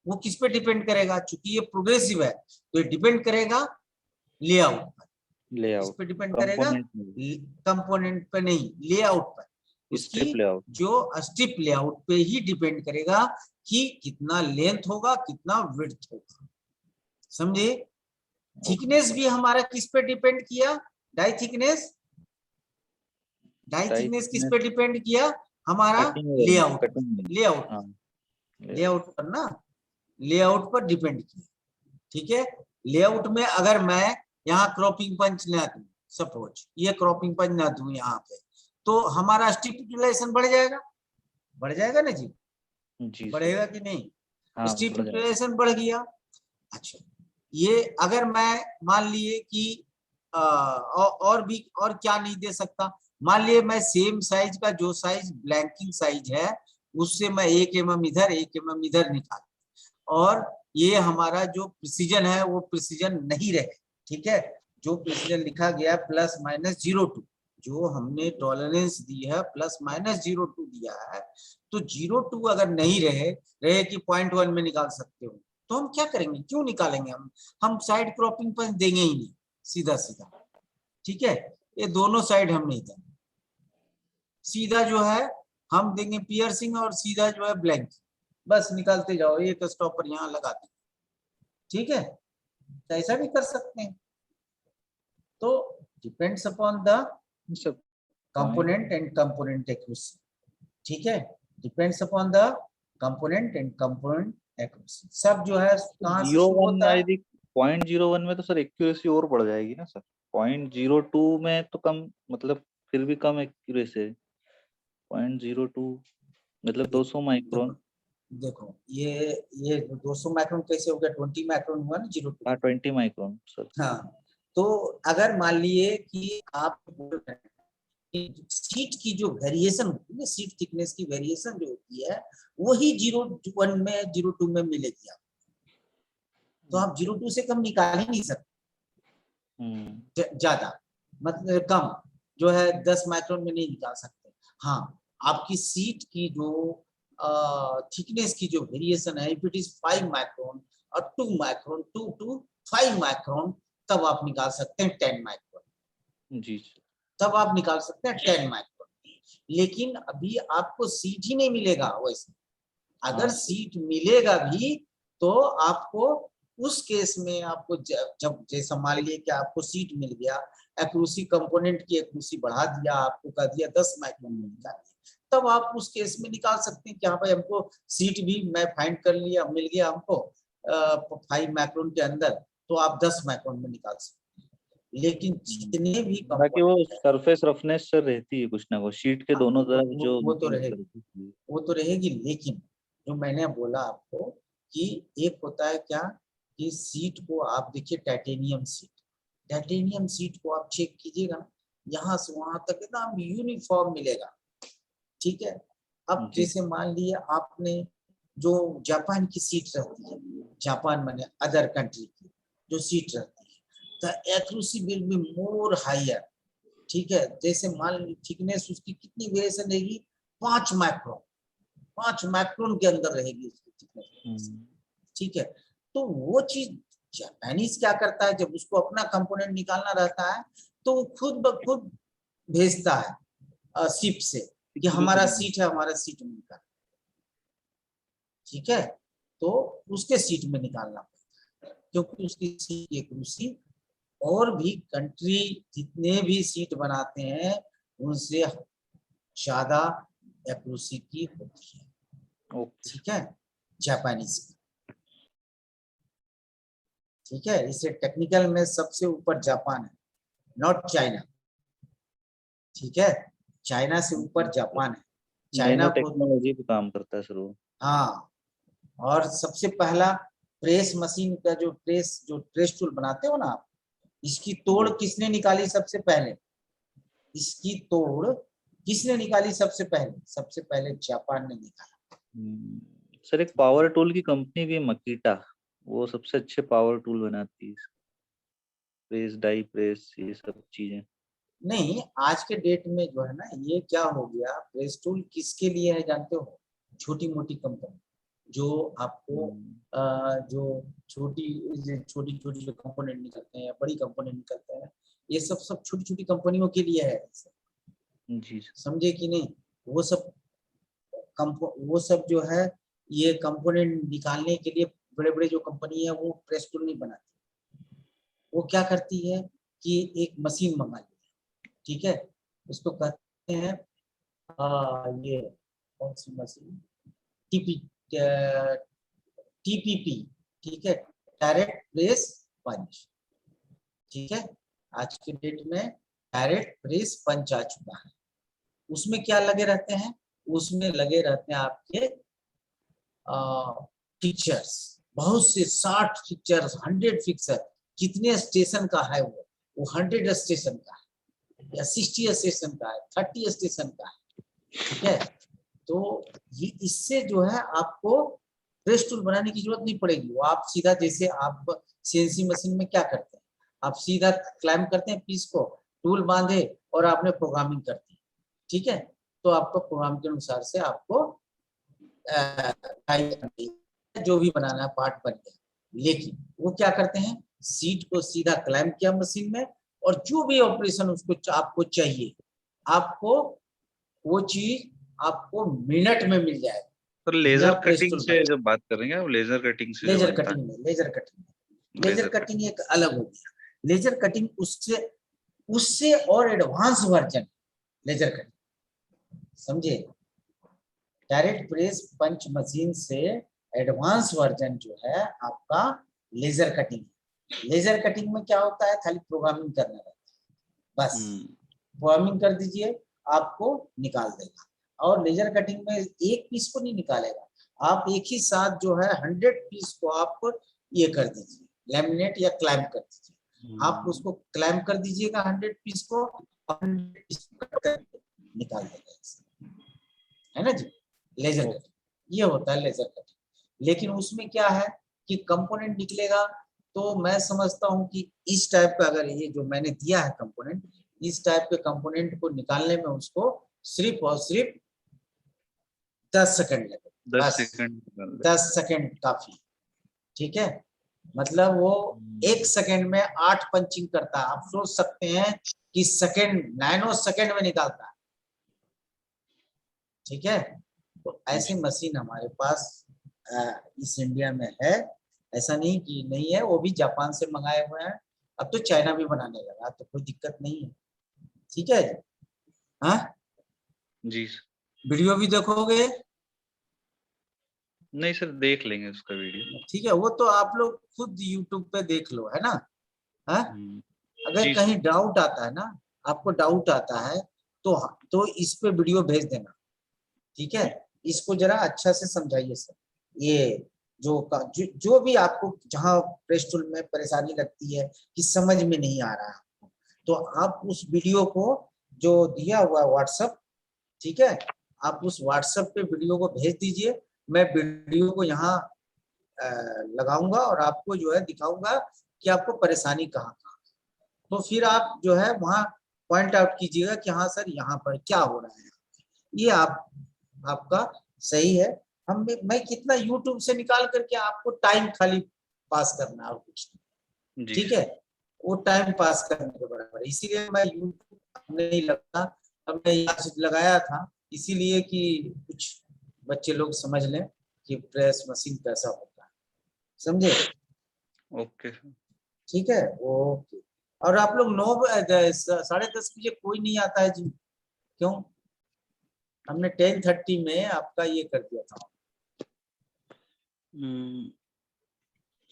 वो किस पे डिपेंड करेगा, क्योंकि ये प्रोग्रेसिव है तो ये डिपेंड करेगा लेआउट पर। किस लेआउट। पे डिपेंड करेगा, कंपोनेंट में। कंपोनेंट पे नहीं, लेआउट पर। उसकी स्ट्रिप लेआउट। जो स्ट्रिप लेआउट पे ही डिपेंड करेगा कि कितना लेंथ होगा कितना विड्थ होगा, समझे। थिकनेस भी हमारा किस पे डिपेंड किया, die thickness, die die thickness किस थिकनेस। पे डिपेंड किया, हमारा कटिंग लेआउट, कटिंग। लेआउट, हाँ। लेआउट पर ना, लेआउट पर डिपेंड किया, ठीक है। लेआउट में अगर मैं यहाँ क्रॉपिंग पंच ना दूं, सपोज ये क्रॉपिंग पंच ना दूं यहाँ पे, तो हमारा स्टिपुलेशन बढ़ जाएगा ना जी, जी सर। बढ़ेगा कि नहीं, हाँ बढ़ जाएगा। स्टिपुलेशन बढ़ गया। अच्छा, ये अगर मैं मान लिए कि और भी और क्या नहीं दे सकता, मान लिए मैं सेम साइज का जो साइज ब्लैंकिंग साइज है उससे मैं 1 mm इधर 1 mm इधर निकाल, और ये हमारा जो प्रिसीजन है वो प्रिसीजन नहीं रहे, ठीक है। जो प्रिसीजन लिखा गया ±02, जो हमने टॉलरेंस दी है ±02 दिया है, तो 02 अगर नहीं रहे कि 0.1 में निकाल सकते हो, तो हम क्या करेंगे, क्यों निकालेंगे हम साइड क्रॉपिंग पंच देंगे ही नहीं, सीधा सीधा, ठीक है। ये दोनों साइड हम नहीं देंगे, सीधा जो है हम देंगे पियर्सिंग और सीधा जो है ब्लैंक, बस निकालते जाओ, एक स्टॉपर यहाँ लगा दें, ठीक है। तो ऐसा भी कर सकते हैं। तो depends upon the sub component and component accuracy, ठीक है। Depends upon the component and component accuracy, सब जो है कहाँ से जीरो शुरू वन होता है, आई थिंक 0.01 में तो सर एक्यूरेसी और बढ़ जाएगी ना सर। 0.02 में तो कम, मतलब फिर भी कम एक्यूरेसी है। 0.02 मतलब 200 माइक्रोन। देखो ये 200 माइक्रोन कैसे हो गया, 20 माइक्रोन हुआ ना 0.2। हाँ 20 माइक्रोन सर। हाँ, तो अगर मान लिए कि आप बोल रहे हैं सीट की जो वेरिएशन होती है, सीट थिकनेस की वेरिएशन जो होती है वही 0.1 में 0.2 में मिलेगी आप, तो आप 0.2 से कम निकाल ही नहीं सकते, ज्यादा मतलब कम जो है 10 माइक्रोन में नहीं निकाल सकते। हाँ, आपकी सीट की जो थिकनेस की जो वेरिएशन है, इफ इट इज 5 माइक्रोन और 2 माइक्रोन, 2 to 5 माइक्रोन, तब आप निकाल सकते हैं 10 माइक्रोन जी, तब आप निकाल सकते हैं 10 माइक्रोन। लेकिन अभी आपको सीट ही नहीं मिलेगा वैसे, अगर सीट मिलेगा भी तो आपको उस केस में आपको जब जैसा मान लीजिए कि आपको सीट मिल गया, एक्यूरेसी कंपोनेंट की एक्यूरेसी बढ़ा दिया, आपको कह दिया 10 माइक्रोन में निकालिए, तब आप उस केस में निकाल सकते हैं कि हाँ भाई हमको सीट भी मैं फाइंड कर लिया, मिल गया हमको 5 माइक्रोन के अंदर, तो आप 10 माइक्रोन में निकाल सकते हैं। लेकिन जितने भी बाकी वो कंपोनेंट सरफेस रफनेस सर रहती है कुछ ना कुछ शीट के दोनों तरफ जो वो तो रहेगी, लेकिन जो मैंने बोला आपको कि एक होता है क्या कि सीट को आप देखिए, टाइटेनियम सीट को आप चेक कीजिएगा ना, यहाँ से वहां तक एकदम यूनिफॉर्म मिलेगा, ठीक है। अब जैसे मान लिए आपने जो जापान की सीट रहती है, जापान माने अदर कंट्री की जो सीट रहती है, the accuracy will be more higher, ठीक है। जैसे मान ली थिकनेस उसकी कितनी वेरिएशन रहेगी, 5 माइक्रोन, 5 माइक्रोन के अंदर रहेगी उसकी थिकनेस, ठीक है। तो वो चीज जापानीज क्या करता है, जब उसको अपना कंपोनेंट निकालना रहता है तो वो खुद ब खुद भेजता है शिप से कि हमारा सीट है, हमारा सीट में निकाल, ठीक है। तो उसके सीट में निकालना पड़ता है, क्योंकि उसकी सीट की एक्यूरेसी और भी कंट्री जितने भी सीट बनाते हैं उनसे ज्यादा एक्यूरेसी की होती है, ठीक है, जापानीज, ठीक है। इसे टेक्निकल में सबसे ऊपर जापान है, नॉट चाइना, ठीक है। चाइना से ऊपर जापान है, चाइना को टेक्नोलॉजी पे काम करता है सर वो। हाँ, और सबसे पहला प्रेस मशीन का जो प्रेस टूल बनाते हो ना आप, इसकी तोड़ किसने निकाली सबसे पहले, इसकी तोड़ किसने निकाली सबसे पहले जापान ने निकाला। सर एक पावर टूल की कंपनी भी है मकीटा, वो सबसे अच्छे पावर टूल बनाती है, प्रेस, डाई प्रेस, ये सब चीजें। नहीं, आज के डेट में जो है ना, ये क्या हो गया, प्रेस टूल किसके लिए है जानते हो, छोटी मोटी कंपनी जो आपको जो छोटी छोटी जो कंपोनेंट निकलते हैं या बड़ी कंपोनेंट निकलते हैं, ये सब छोटी छोटी कंपनियों के लिए है, जी समझे कि नहीं। वो सब जो है ये कंपोनेंट निकालने के लिए बड़े बड़े जो कंपनी है वो प्रेस टूल नहीं बनाती, वो क्या करती है कि एक मशीन मंगा लेती है, ठीक है, उसको कहते हैं ये कौन सी मशीन, टीपी टीपीपी, ठीक है, डायरेक्ट प्रेस पंच, ठीक है। आज के डेट में डायरेक्ट प्रेस पंच आ चुका है, उसमें क्या लगे रहते हैं, उसमें लगे रहते हैं आपके फीचर्स, बहुत से 60 फीचर्स, 100 फीचर, कितने स्टेशन का है वो 100 स्टेशन का है या 60 स्टेशन का है, 30 स्टेशन का है, ठीक है। तो ये इससे जो है आपको प्रेस टूल बनाने की जरूरत नहीं पड़ेगी, वो आप सीधा जैसे आप सीएनसी मशीन में क्या करते हैं, आप सीधा क्लाइम करते हैं पीस को, टूल बांधे और आपने प्रोग्रामिंग कर दी, ठीक है। तो आपको प्रोग्राम के अनुसार से आपको जो भी बनाना है पार्ट बन गया। लेकिन वो क्या करते हैं, सीट को सीधा क्लाइम किया मशीन में, और जो भी ऑपरेशन उसको आपको चाहिए, आपको वो चीज आपको मिनट में मिल जाएगा। तो लेजर कटिंग से जब बात करेंगे आप, लेजर कटिंग से लेजर कटिंग एक अलग हो गया, लेजर कटिंग उससे और एडवांस वर्जन लेजर कटिंग, समझे। डायरेक्ट प्रेस पंच मशीन से एडवांस वर्जन जो है आपका लेजर कटिंग। लेजर कटिंग में क्या होता है, खाली प्रोग्रामिंग करना रहता है, बस प्रोग्रामिंग कर दीजिए आपको निकाल देगा। और लेजर कटिंग में एक पीस को नहीं निकालेगा, आप एक ही साथ जो है 100 पीस को आप ये कर दीजिए, लैमिनेट या क्लैम्प कर दीजिए। आप उसको क्लैम्प कर दीजिएगा 100 पीस को, 100 पीस कट करके निकाल देगा इसे, है ना जी। लेजर कटिंग ये होता है लेजर कटिंग। लेकिन उसमें क्या है कि कंपोनेंट निकलेगा, तो मैं समझता हूं कि इस टाइप का अगर ये जो मैंने दिया है कंपोनेंट, इस टाइप के कंपोनेंट को निकालने में उसको सिर्फ और सिर्फ 10 सेकंड लगे, 10 बस सेकंड 10 सेकंड काफी, ठीक है। मतलब वो 1 सेकंड में 8 पंचिंग करता है। आप सोच सकते हैं कि सेकंड, नैनो सेकंड में निकालता है, ठीक है। तो ऐसी मशीन हमारे पास इस इंडिया में है, ऐसा नहीं कि नहीं है, वो भी जापान से मंगाए हुए हैं, अब तो चाइना भी बनाने लगा, तो कोई दिक्कत नहीं है, ठीक है। हाँ, जी वीडियो भी देखोगे? नहीं सर, देख लेंगे उसका वीडियो। ठीक है, वो तो आप लोग खुद यूट्यूब पे देख लो, है ना। हाँ, अगर जी कहीं डाउट आता है ना, आपको डाउट आता है तो इस पे वीडियो भेज देना, ठीक है। इसको जरा अच्छा से समझाइए सर, ये जो भी आपको जहाँ प्रेस टूल में परेशानी लगती है कि समझ में नहीं आ रहा है, तो आप उस वीडियो को जो दिया हुआ व्हाट्सएप, ठीक है, आप उस व्हाट्सएप पे वीडियो को भेज दीजिए, मैं वीडियो को यहाँ लगाऊंगा और आपको जो है दिखाऊंगा कि आपको परेशानी कहाँ कहाँ। तो फिर आप जो है वहाँ पॉइंट आउट कीजिएगा कि हाँ सर यहाँ पर क्या हो रहा है, ये आपका सही है। मैं कितना यूट्यूब से निकाल करके आपको टाइम खाली पास करना और कुछ नहीं, जी ठीक है। वो टाइम पास करने के बराबर है, इसीलिए मैं यूट्यूब नहीं लगता, अब मैं यहाँ लगाया था इसीलिए कि कुछ बच्चे लोग समझ लें कि प्रेस मशीन कैसा होता है, समझे। Okay sir. ठीक है, ओके। और आप लोग 9:30 बजे कोई नहीं आता है जी, क्यों? हमने 10:30 में आपका ये कर दिया था।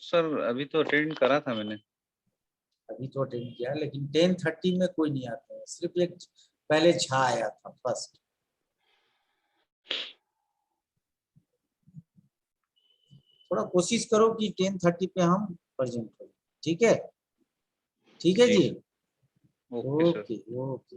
सर अभी तो अटेंड करा था मैंने। अभी तो अटेंड किया, लेकिन 10:30 में कोई नहीं आता है, सिर्फ एक पहले झा आया था फर्स्ट। थोड़ा कोशिश करो कि 10:30 पे हम प्रेजेंट करें, ठीक है, ठीक है जी जी। Okay sir. Okay okay.